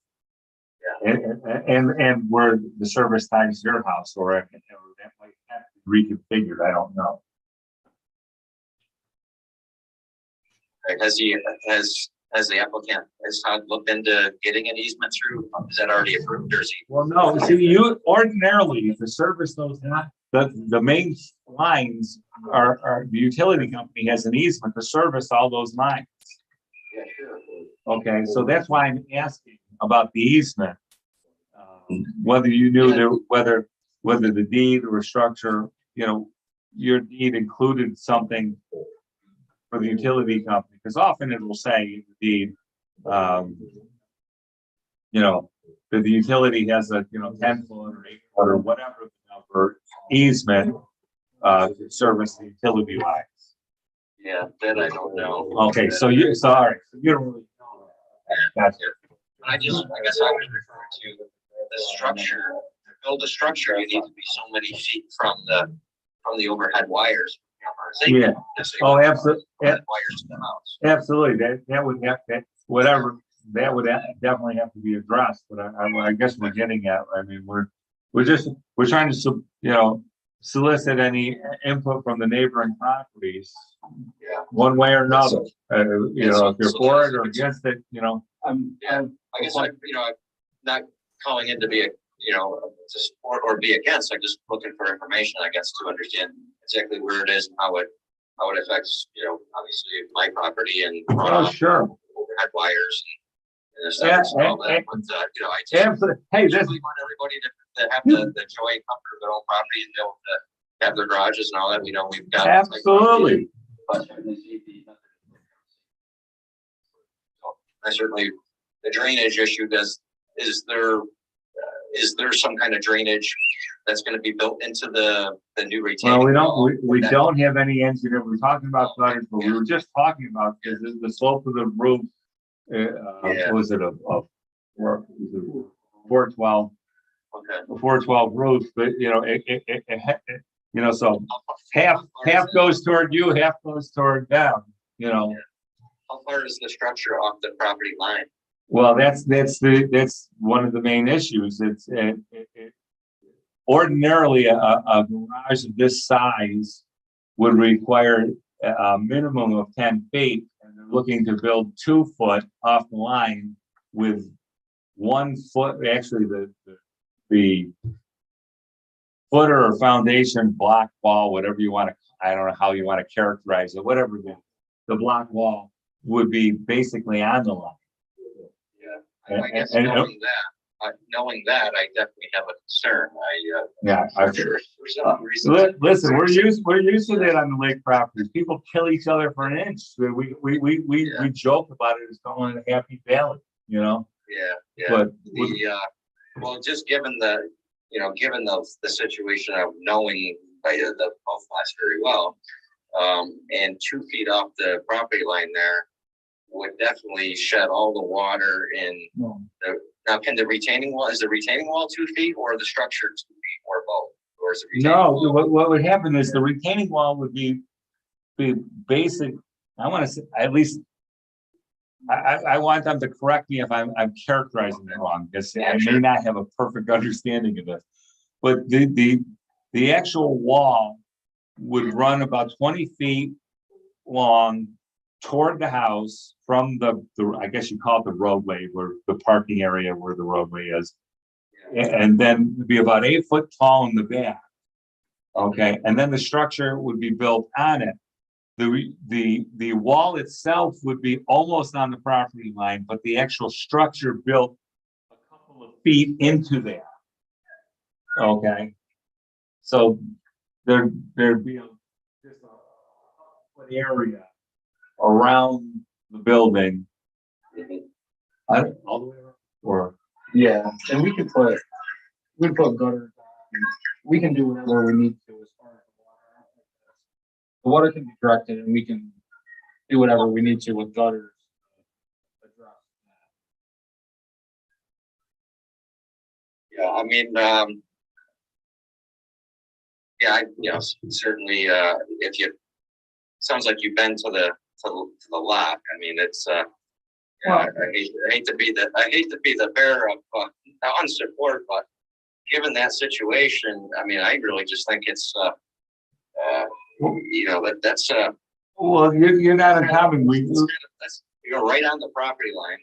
Yeah. And where the service ties your house, or that might have to be reconfigured, I don't know. Has the applicant, has Todd looked into getting an easement through? Is that already approved, or is he? Well, no, see, you ordinarily, if the service those not, the main lines are the utility company has an easement to service all those lines. Yeah, sure. Okay, so that's why I'm asking about the easement. Whether you knew there, whether the deed or structure, your deed included something for the utility company, because often it will say in the deed, that the utility has a, 10 foot or 8 foot or whatever the number easement, to service the utility lines. Yeah, that I don't know. Okay, so you don't really know. Gotcha. I guess I was referring to the structure. To build a structure, you need to be so many feet from the overhead wires. Yeah. Oh, absolutely. Wires to the house. Absolutely. That would have that that would definitely have to be addressed. But I guess we're getting at. I mean, we're trying to solicit any input from the neighboring properties. Yeah. One way or another. If you're for it or against it, Yeah, I guess I'm not calling in to be to support or be against. I'm just looking for information, I guess, to understand exactly where it is and how it affects, obviously my property and sure. overhead wires and stuff and all that. But I Absolutely. Hey, usually want everybody to have the joy and comfort of their own property and be able to have their garages and all that. We've got absolutely. But I certainly the drainage issue is there some kind of drainage that's going to be built into the new retaining wall? We don't have any engineer. We're talking about gutters, but we were just talking about because the slope of the roof. Was it a 412? Okay. A 412 roof, but so half goes toward you, half goes toward them. How far is the structure off the property line? Well, that's one of the main issues. It's ordinarily a garage of this size would require a minimum of 10 feet, and they're looking to build 2 foot off the line with 1 foot. Actually, the footer or foundation block wall, whatever you want to, I don't know how you want to characterize it, whatever the block wall would be basically on the line. I guess knowing that, knowing that, I definitely have a concern. Yeah, For some reason. Listen, we're used to that on the lake properties. People kill each other for an inch. We joke about it as calling it a happy valley, you know? Yeah. But Well, just given given the situation of knowing the both lots very well, and 2 feet off the property line there would definitely shed all the water in now, can the retaining wall, is the retaining wall 2 feet or the structure 2 feet or both? Or is it no, what would happen is the retaining wall would be basic. I want to say, at least, I want them to correct me if I'm characterizing it wrong, because I may not have a perfect understanding of this. But the actual wall would run about 20 feet long toward the house from the I guess you call it the roadway, where the parking area where the roadway is. And then be about 8 foot tall in the back. Okay, and then the structure would be built on it. The wall itself would be almost on the property line, but the actual structure built a couple of feet into that. Okay, so there'd be just an area around the building. All the way around, or Yeah, and we can put gutters on. We can do whatever we need to as far as the water. The water can be directed and we can do whatever we need to with gutters. Yeah, I mean, certainly, if you, sounds like you've been to the lot. I mean, it's, I hate to be the bearer of unsupport, but given that situation, I mean, I really just think it's, that's well, you're not uncommon. that's, right on the property line.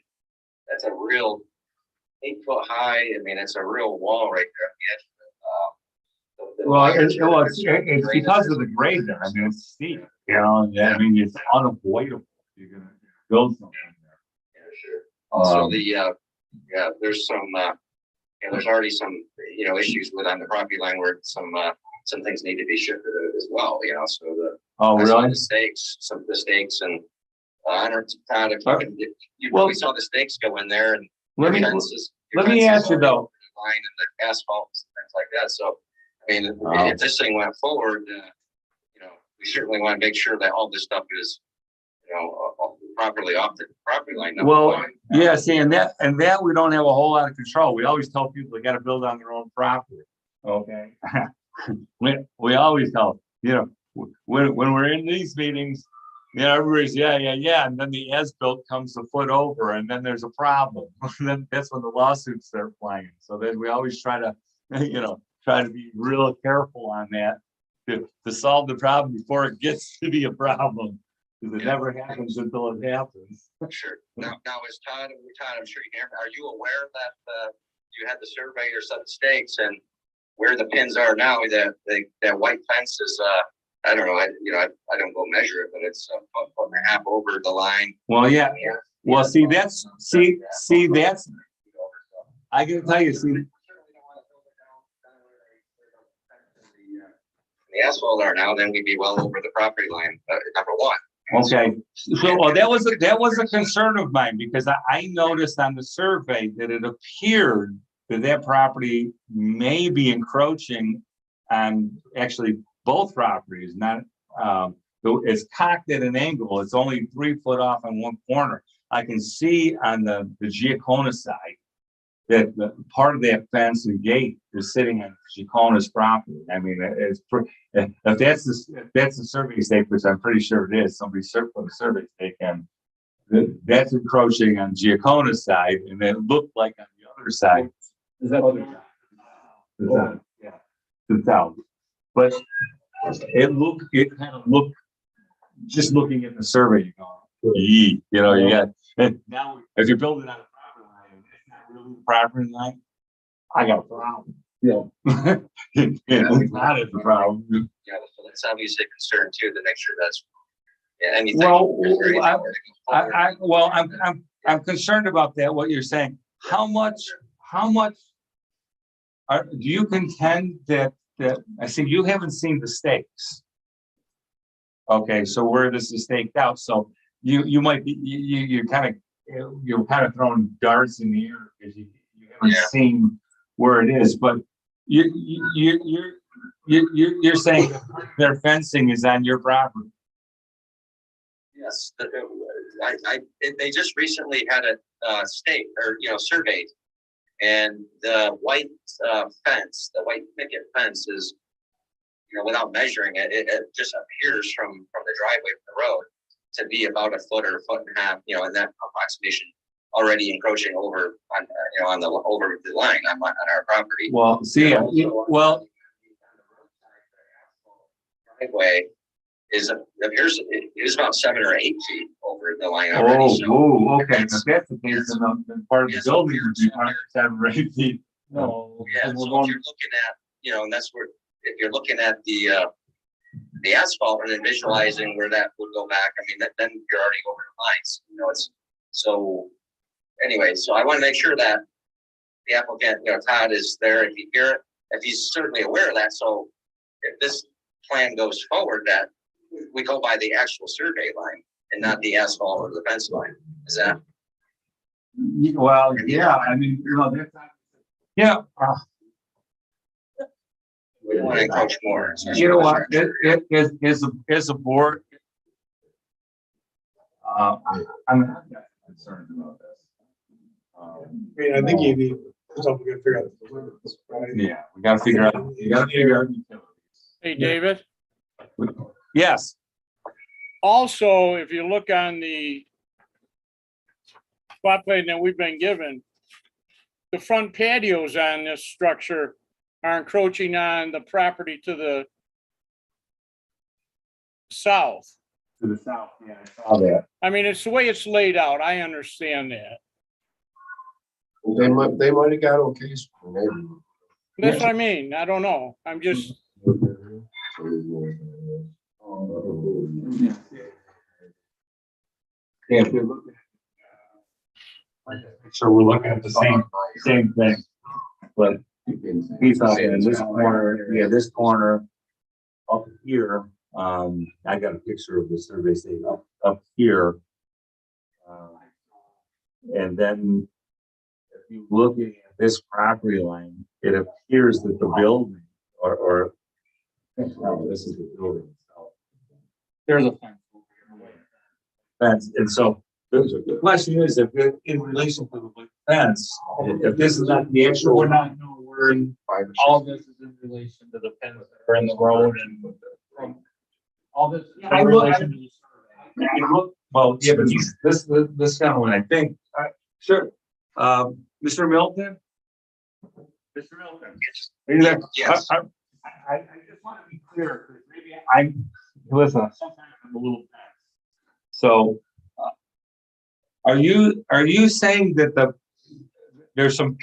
That's a real 8 foot high. I mean, it's a real wall right there at the edge of it. Well, it's because of the grade there. I mean, it's steep, you know, I mean, it's unavoidable. You're gonna build something there. Yeah, sure. So there's some, there's already some, issues with on the property line where some things need to be shifted as well, so really? the stakes and, I don't know, Todd, if you probably saw the stakes go in there and let me ask you though. Line and the asphalt and things like that. So, I mean, if this thing went forward, we certainly want to make sure that all this stuff is, properly off the property line. Well, yeah, see, and that we don't have a whole lot of control. We always tell people they got to build on their own property. Okay. we always tell, when we're in these meetings, everybody's, yeah. And then the as-built comes a foot over and then there's a problem. Then that's when the lawsuits start flying. So then we always try to, try to be real careful on that to solve the problem before it gets to be a problem. Because it never happens until it happens. Sure. Now is Todd, I'm sure you can, are you aware that you had the surveyor set the stakes and where the pins are now, that white fence is, I don't know, I don't go measure it, but it's a foot and a half over the line. Well, yeah. Well, see, that's, I can tell you, see. The asphalt are now, then we'd be well over the property line, number one. Okay, so that was a concern of mine because I noticed on the survey that it appeared that property may be encroaching on actually both properties, not it's cocked at an angle. It's only 3 foot off on one corner. I can see on the Giacona side that the part of that fence and gate is sitting on Giacona's property. I mean, if that's the survey stake, which I'm pretty sure it is, somebody put a survey stake in, that's encroaching on Giacona's side, and it looked like on the other side. Is that Yeah, the south. But it kind of looked, just looking at the survey, you got, and now if you're building on a property line, it's not really the property line, I got a problem. Yeah. It's not a problem. Yeah, so that's obviously a concern too, to make sure that's, anything. Well, I'm concerned about that, what you're saying. How how much do you contend that, I see you haven't seen the stakes. Okay, so where this is staked out, so you might be, you're kind of throwing darts in the air because you haven't seen where it is, but you're saying that their fencing is on your property. Yes, they just recently had a stake or, surveyed. And the white fence, the white picket fence is, without measuring it, it just appears from the driveway from the road to be about a foot or a foot and a half, in that approximation, already encroaching over on, over the line on our property. Well, see, Driveway appears it is about 7 or 8 feet over the line already. So okay, if that's the case, then part of the building would be 7 or 8 feet. No. yeah, so if you're looking at, and that's where, if you're looking at the asphalt and then visualizing where that would go back, I mean, then you're already over the lines, it's so anyway, so I want to make sure that the applicant, Todd, is there if you hear it, if he's certainly aware of that. So if this plan goes forward, that we go by the actual survey line and not the asphalt or the fence line. Is that? Well, yeah, I mean, that's not, yeah. We don't want to encroach more. You know what, is a board, I'm not concerned about this. I think you need something to figure out. Right? Yeah, we gotta figure out, utilities. Hey, David. Yes. Also, if you look on the plot plan that we've been given, the front patios on this structure are encroaching on the property to the south. To the south, yeah, I saw that. I mean, it's the way it's laid out. I understand that. They might have got okay. That's what I mean. I don't know. I'm just, Yeah, if you're looking at, so we're looking at the same thing, but he's out in this corner, this corner up here. I got a picture of the survey state up here. And then if you look at this property line, it appears that the building or this is the building itself. There's a fence. Fence, and so the question is, if in relation to the fence, if this is not the actual, We're in, all this is in relation to the fence that are in the road and from all this. is in relation to the survey. Well, yeah, but this kind of one, I think, sure. Mr. Milton? Mr. Milton? Are you there? Yes. I just want to be clear, because maybe listen, sometimes I'm a little tense. So, are you saying that there's some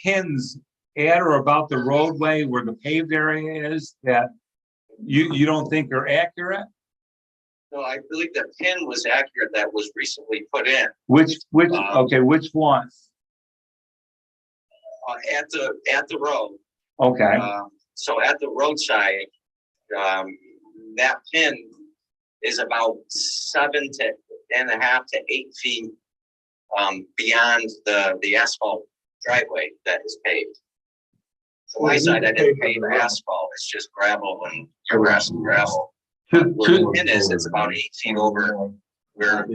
pins at or about the roadway where the paved area is that you don't think are accurate? No, I believe the pin was accurate that was recently put in. Which ones? At the road. Okay. So at the roadside, that pin is about 7.5 to 8 feet beyond the asphalt driveway that is paved. So my side, I didn't pave asphalt; it's just gravel and grass and gravel. Where the pin is, it's about 8 feet over where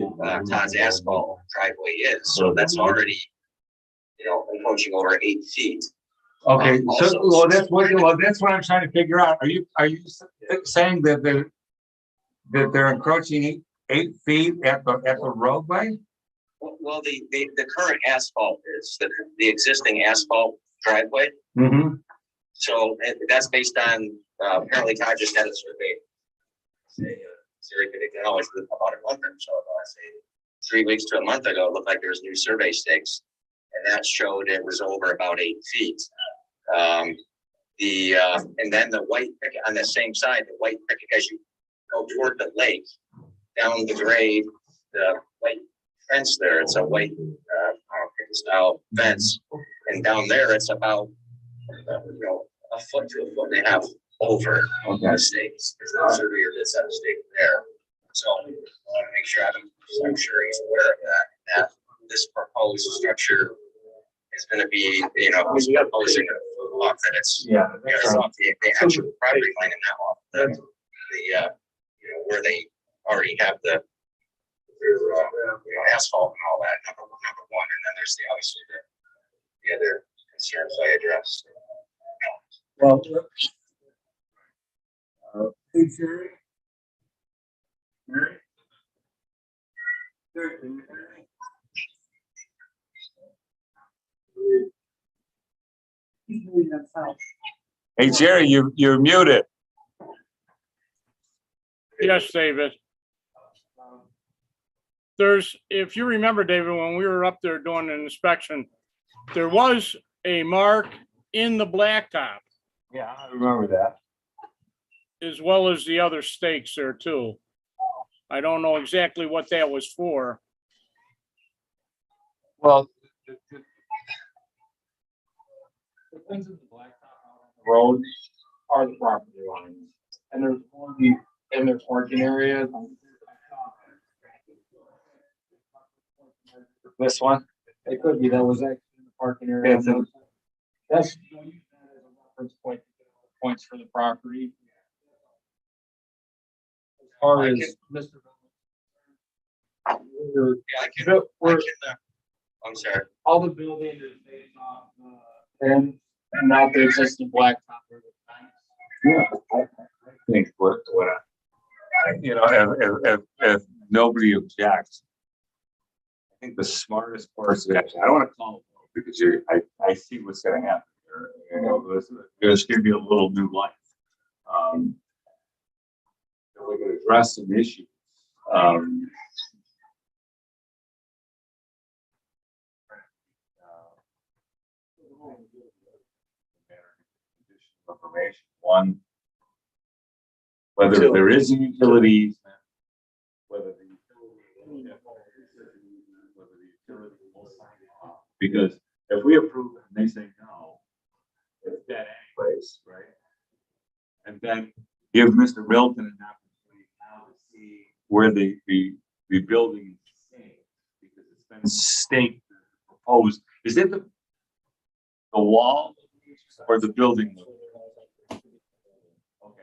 Todd's asphalt driveway is. So that's already, encroaching over 8 feet. Okay, that's what I'm trying to figure out. Are you saying that they're encroaching 8 feet at the roadway? Well, the current asphalt is the existing asphalt driveway. Mm-hmm. So that's based on apparently Todd just had a survey. About a month or so ago, I say 3 weeks to a month ago, it looked like there was new survey stakes, and that showed it was over about 8 feet. And then the white picket on the same side, the white picket as you go toward the lake, down the grade, the white fence there, it's a white style fence. And down there, it's about, a foot to a foot and a half over the stakes. There's no surveyor that's at a stake there. So I want to make sure I'm sure he's aware of that this proposed structure is going to be, who's proposing a lot that it's, it's off the actual property line in that lot. Where they already have the asphalt and all that, number one, and then there's obviously the other concerns I addressed. Well, hey, Jerry. Jerry? Jerry, can you hear me? Hey, Jerry, you're muted. Yes, David. If you remember, David, when we were up there doing an inspection, there was a mark in the blacktop Yeah, I remember that. as well as the other stakes there too. I don't know exactly what that was for. Well, The things in the blacktop out on the road are the property lines. And there's one in their parking area. this one. It could be, that was actually in the parking area. Yes, it- That's, you'll use that as a reference point to get all the points for the property. As far as Mr. We're- Yeah, I'm sorry. all the building is based off, and not the existing blacktop or the tanks. Yeah, I think if nobody objects, I think the smartest course of action, I don't want to call it because I see what's going to happen here. There's going to be a little new life. If we can address some issues. Information. One, whether there is a utility easement, whether the utility will sign it off. Because if we approve it and they say no, it's dead anyways, right? And then give Mr. Milton an opportunity now to see where the building is staying, because it's been staked, proposed. Is it the wall or the building? Okay.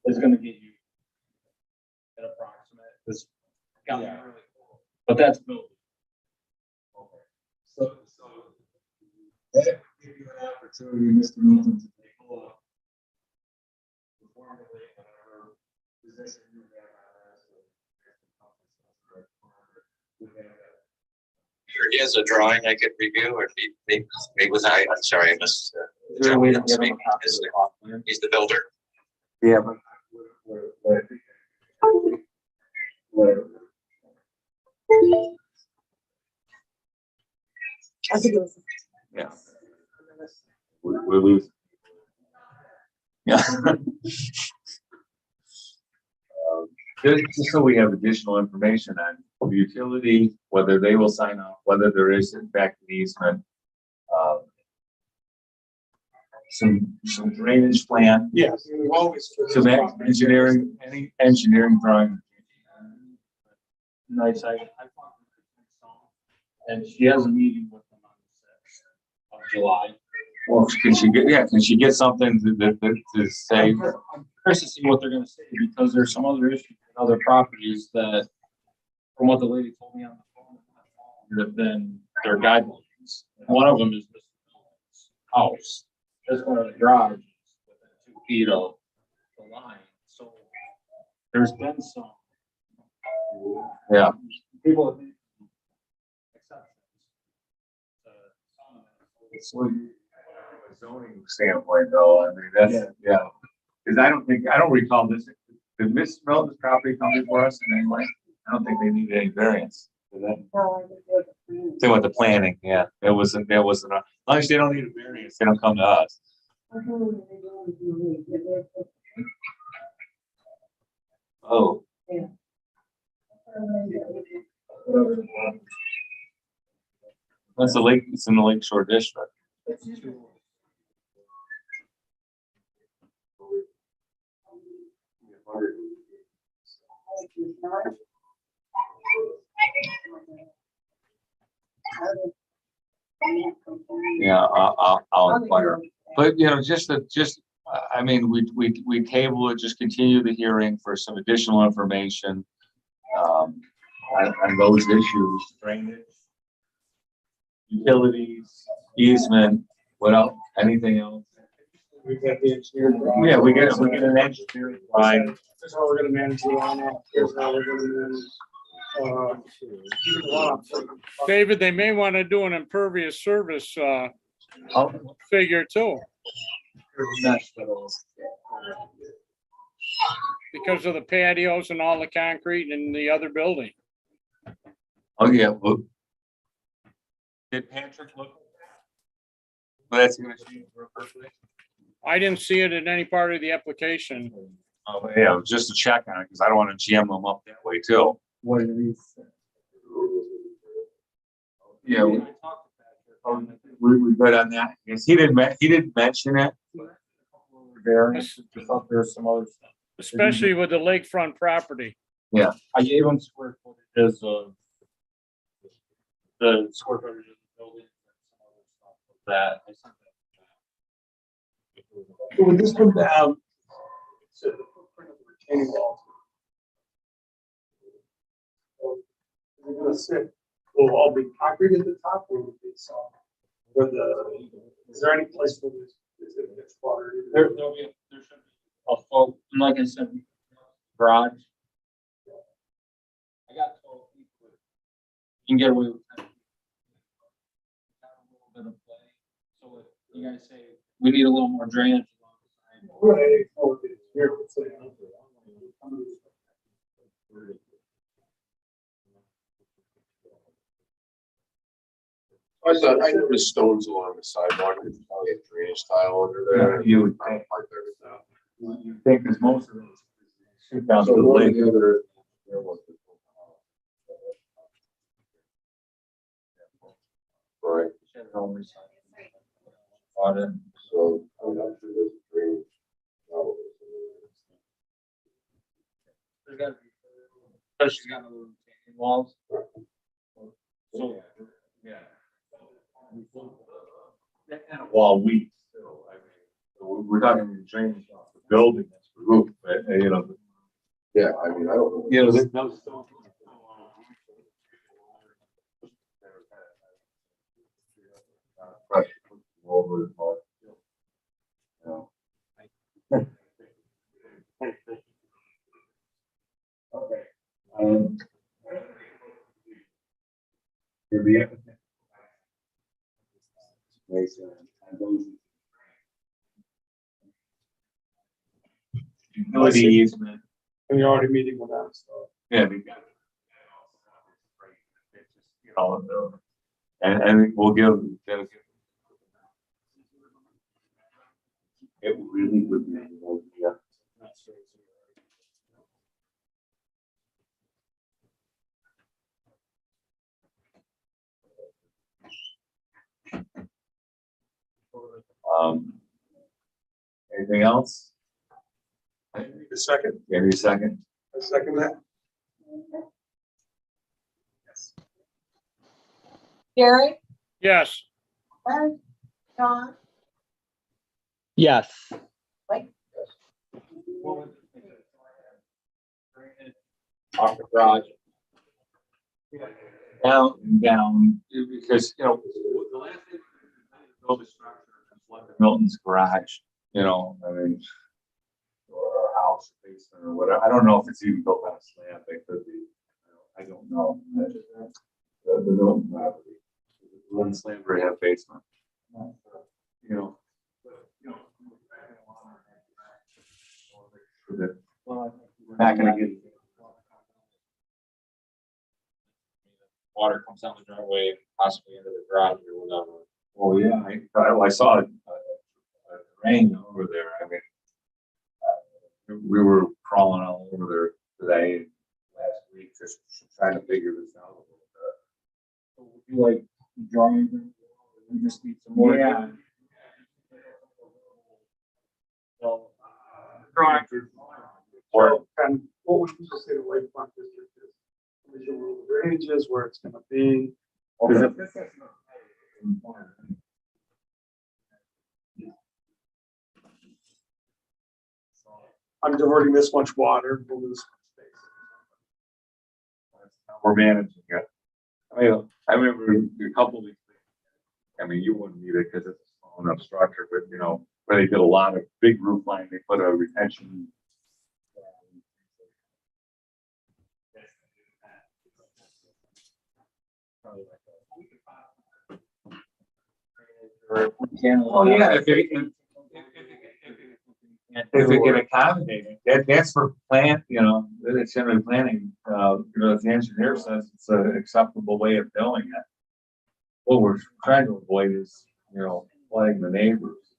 It's gonna get you an approximate, this got me really cool, but that's building. Okay. So that give you an opportunity, Mr. Milton, to take a look. Formulate whatever position you have on this. He has a drawing I could review, or maybe was I'm sorry, I missed. Is there a way to get him a copy of the plot plan? He's the builder. Yeah, but I think it was. yeah. We're losing. Yeah. Just so we have additional information on the utility, whether they will sign off, whether there is in fact an easement. Some drainage plan, Yes, we've always. some engineering, any engineering drawing. Nice, and she has a meeting with them on the 6th of July. Well, can she get something to say? I'm curious to see what they're gonna say, because there's some other issues with other properties that, from what the lady told me on the phone, have been their guidelines. One of them is this house, this one of the garage is within 2 feet of the line, so there's been some. Yeah. People have made exceptions. Well, a zoning standpoint though, I mean, that's, yeah. Cause I don't recall this, did Miss Melton's property come before us in any way? I don't think they needed any variance. Did they? Same with the planning, yeah, there wasn't, as long as they don't need a variance, they don't come to us. Oh. That's the lake, it's in the Lake Shore District. Yeah, I'll inquire. But, you know, I mean, we table it, just continue the hearing for some additional information. On those issues, drainage, utilities, easement, what else, anything else? We've got the engineer. Yeah, we get an engineering line. Here's how we're gonna manage the runoff. Here's how we're gonna manage, even the runoff. David, they may want to do an impervious service, figure too, because of the patios and all the concrete in the other building. Oh, yeah, well. Did Patrick look? Well, that's gonna change real quickly. I didn't see it in any part of the application. Oh, but yeah, just to check on it, because I don't want to jam them up that way too. What did he say? Yeah. We good on that. Yes, he didn't mention it. Variance, I thought there was some other stuff. Especially with the lakefront property. I gave him square footages of the square footage of the building and some other stuff like that. I sent that. So would this come down to the footprint of the retaining walls? So, is it gonna sit, will all be concrete at the top or will it be soft? Or is there any place where there's, is it gets water? There should be a full, and like I said, garage. I got 12 feet. You can get away with 10 feet. Got a little bit of play. So if you guys say we need a little more drainage. Right, or it's here, it's like- I noticed stones along the sidewalk, there's probably a drainage tile under there. You would think, you think, because most of those shoot down to the lake. Right, On it. so I'm not sure there's a drainage. There's gotta be, but she's got no retaining walls. So, yeah. That kind of wall we still, I mean, we're talking drainage off the building, that's the roof, but, you know. Yeah, I mean, I don't know. You know, there's no stone. Over the part. You know. Okay. You're the applicant. Utility easement. And you're already meeting with them, so. Yeah, we got. You know, and we'll give. It really would be, yeah. Anything else? Need a second, Give me a second. a second that. Gary, Yes, John, Yes. Off the garage. Down, because, you know, the last thing, build a structure, just like Milton's garage, you know, I mean, or a house, basement, or whatever. I don't know if it's even built on a slab, it could be, I don't know. The Milton property, one slab or have basement. You know. We're not gonna get. Water comes down the driveway, possibly into the garage or whatever. Oh, yeah, I saw rain over there, I mean. We were crawling all over there today, last week, just trying to figure this out a little bit. So would you like drawings? We just need some more. Yeah. So, Drawing. Or, and what would you say the lakefront district is? Visual ranges, where it's gonna be. Because if this is not- I'm diverting this much water, we'll lose some space. We're managing it. I remember a couple of these things. I mean, you wouldn't need it because it's a small enough structure, but you know, where they did a lot of big roof line, they put a retention. Oh, yeah, if it can accommodate it, that's for plant, you know, it's generally planning, you know, if the engineer says it's an acceptable way of doing it. What we're trying to avoid is, you know, flooding the neighbors.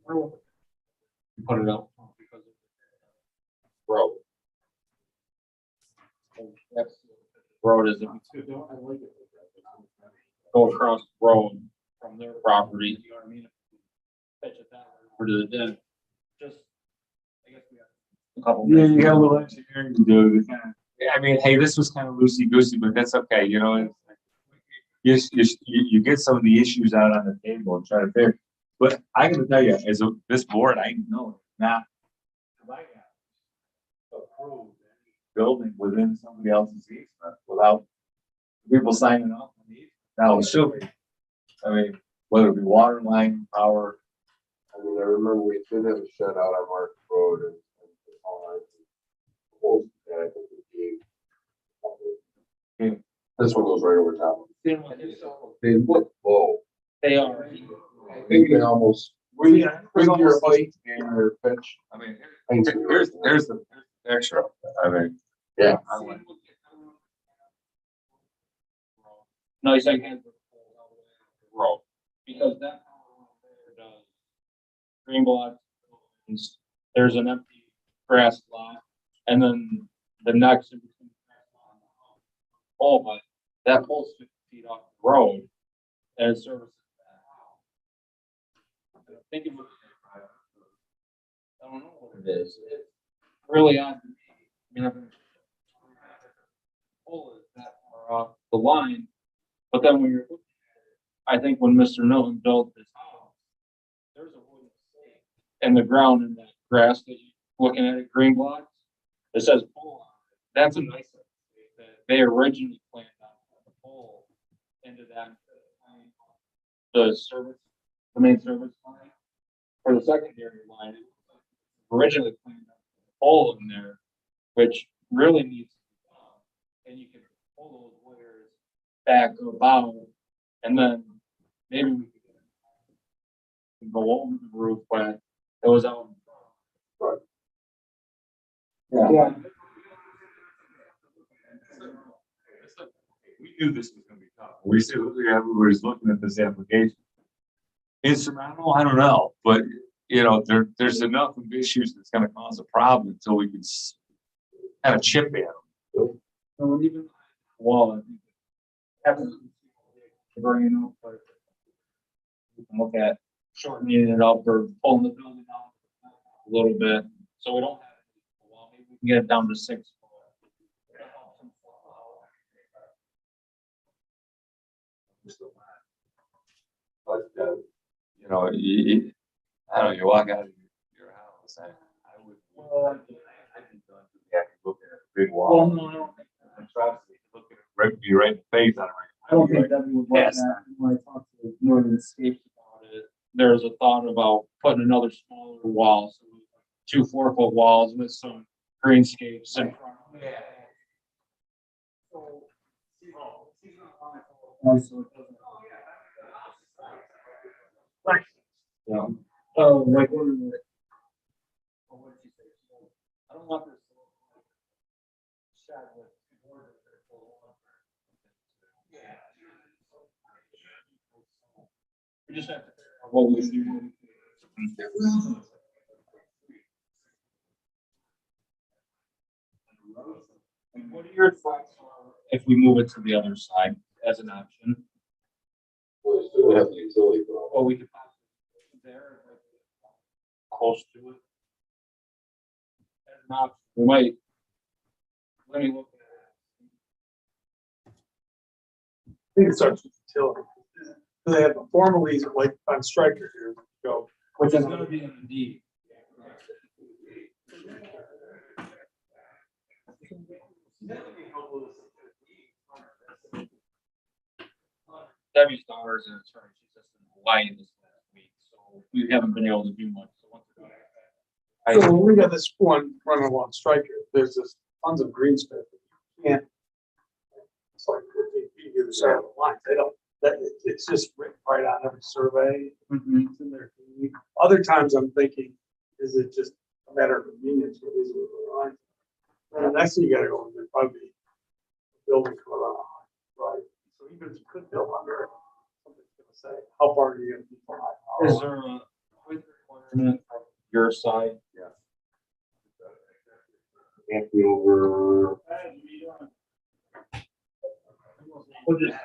put it up because of the road. So that's road is go across the road from their property, you know what I mean? Pitch it that way over to the den. Just, I guess we have a couple. Yeah, you got a little engineering to do. To kind of, yeah, I mean, hey, this was kind of loosey goosey, but that's okay. You know, you get some of the issues out on the table and try to figure. But I got to tell you, as this board, I know not approved any building within somebody else's easement without people signing off on the easement. Now, it should be. I mean, whether it be water line, power. I mean, I remember we did have a shed out on Mark Road and all that, I think we gave. This one goes right over top. They look low. They are. I think they almost, bring your height and your pitch. I mean, there's the extra. I mean, Yeah. Nice, I can. Road, because that does green blocks, there's an empty grass lot, and then the next in between. Oh, but that whole 50 feet off the road, and it services that house. I think it was, I don't know what it is. It's really odd to me. I mean, I've been pole is that far off the line, but then when you're looking at it, I think when Mr. Milton built this house, there's a wooden stake in the ground in that grass that you're looking at it, green blocks. It says pole on it. That's a nice stake that they originally planned on the pole into that the service, the main service line for the secondary line. Originally planned on the pole in there, which really needs to be done. And you can pull those wires back about, and then maybe we could go over the roof, but it was out. Right. yeah. We knew this was going to be tough. We said everybody's looking at this application. Insurmountable, I don't know, but you know, there's enough of issues that's going to cause a problem until we can kind of chip at them. So even wall, I think happens bringing up, but we can look at shortening it up or pulling the building out a little bit, so we don't have a wall. Maybe we can get it down to 6. But you know, I don't know. You walk out of your house, I would. I'd be done looking at a big wall. Well, no, And try to look at it right, be right in the face on it. I don't think Debbie would like Yes. that. When I talked to Northern Escapes about it, there was a thought about putting another smaller wall, so 2 4-foot walls with some greenscapes in front. Yeah. Yeah. So like what is it? What did you say? I don't want this. Shed with borders that are full of water. Yeah. We just have to figure out what we can do. And what are your thoughts on if we move it to the other side as an option? Well, still have the utility problem. Or we could possibly there, like, close to it. As an option, we might. Let me look at I think it starts with utility. They have the formalities like on Striker here, go. it, which is gonna be in the deed. Debbie's daughter is an attorney, she's just in Hawaii this last week, so we haven't been able to do much, so once we're So when we got this one running along Striker, there's this tons of green space. You can't. It's like 15 feet either side of the line. They don't, it's just written right on every survey. It's in their deed. Other times I'm thinking, is it just a matter of convenience for these little lines? And the next thing you gotta go, there's probably a building code on, right? So even if you could build under it, somebody's gonna say, how far are you gonna be from my Is house? there a height requirement from your side? Yes. Can't be over. We'll just-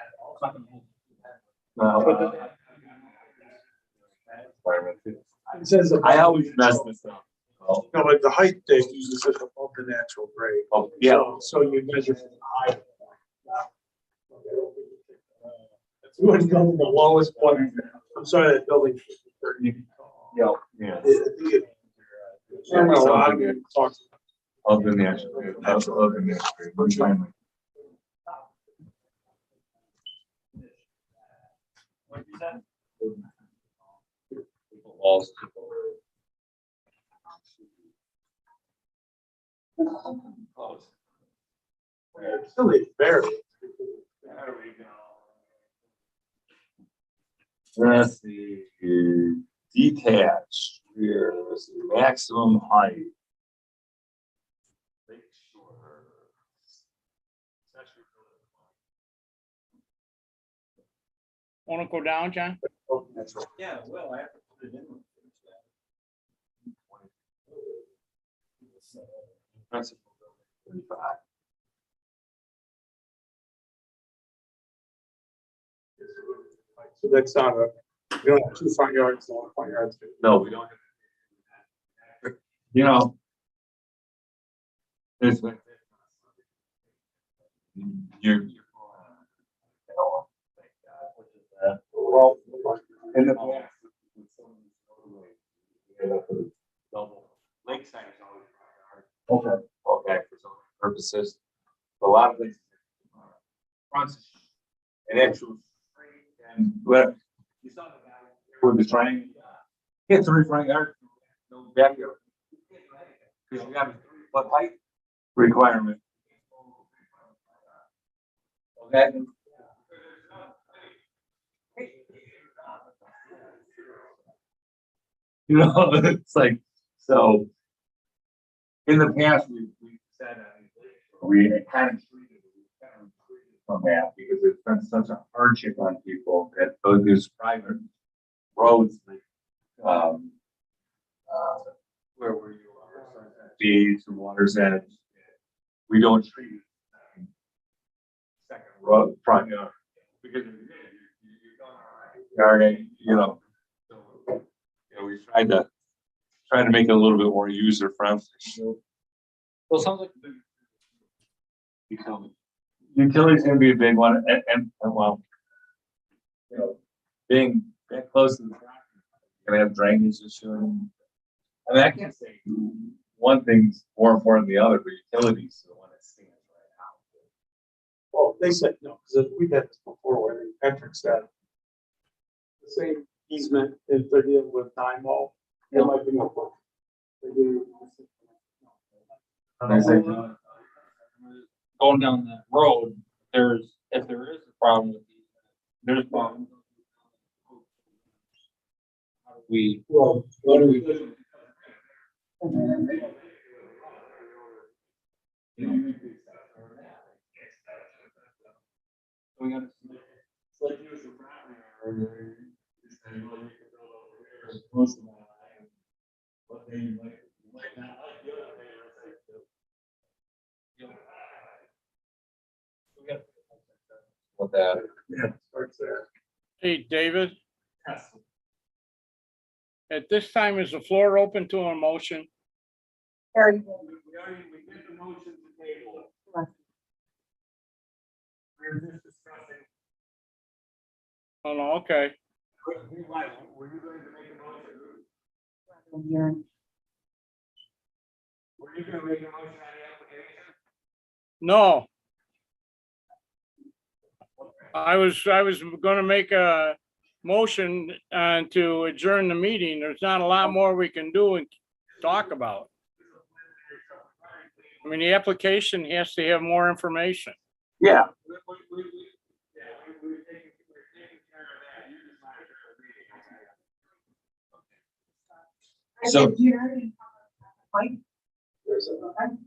It says. I always mess this up. No, but the height they usually says above the natural grade. Oh, yeah. So you measure from the high point. You wouldn't go to the lowest point. I'm sorry, that building should be 30 feet tall. Yeah. I think it. I don't know, I'm gonna talk. Of the national, of the national. Walls. Still need variance. Let's see, detached, rear, let's see, maximum height. Make sure. Want to go down, John? Yeah, well, I have to put it in. Principal building, 35. So that's not a, you don't have two front yards, one front yard. No, we don't. You know. It's like. You're. Well, in the past. Double. Lakeside is always. Okay. Okay, for zoning purposes. A lot of things. Fronts. And actual. And what. You saw the guy with the triangle. He had 3 front yards, no backyard. Because you have a 3-foot height requirement. Okay. You know, it's like, so. In the past, we said, we kind of treated from that because it's been such a hardship on people that those private roads, like, where were you? Fees, water's edge. We don't treat it. Second road, front yard, because yard, you know. So, you know, we tried to make it a little bit more user friendly. Well, it sounds like Utility's gonna be a big one, and well, you know, being that close to the property, gonna have drainage issue. I mean, I can't say one thing's more important than the other, but utilities is the one that stands right Well, they said no, because we've had this before where Patrick said the same easement if they're dealing with Dymo, it might be no problem. They do. now. They say, going down that road, if there is a problem with these, there's problems. How do we, Well, what do we do? We gotta. it's like you as a property owner, you say, well, you can build over here, it's close to my line. But then you might not like the other neighbors, like, Hey, David, at this time, is the floor open to a motion? We did the motion to table it. We're just discussing. Oh, no, okay. Were you going to make a motion? Were you going to make a motion on the application? No. I was gonna make a motion to adjourn the meeting. There's not a lot more we can do and talk about. I mean, the application has to have more information. Yeah. We're taking care of that. You just want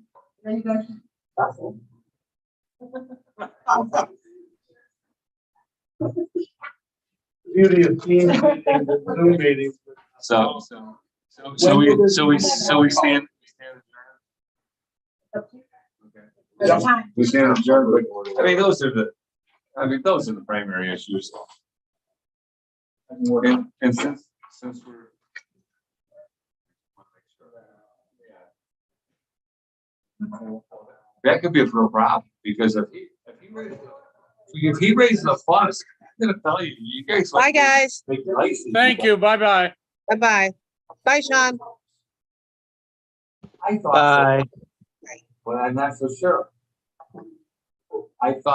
to adjourn the meeting. Beauty of team meetings and Zoom meetings. So we stand. We stand adjourned. I mean, those are the primary issues. And since we're. That could be a real problem, because if he raises the funds, I'm gonna tell you, you guys. Bye, guys. Thank you. Bye-bye. Bye-bye. Bye, Sean. I thought so, but I'm not so sure. I thought.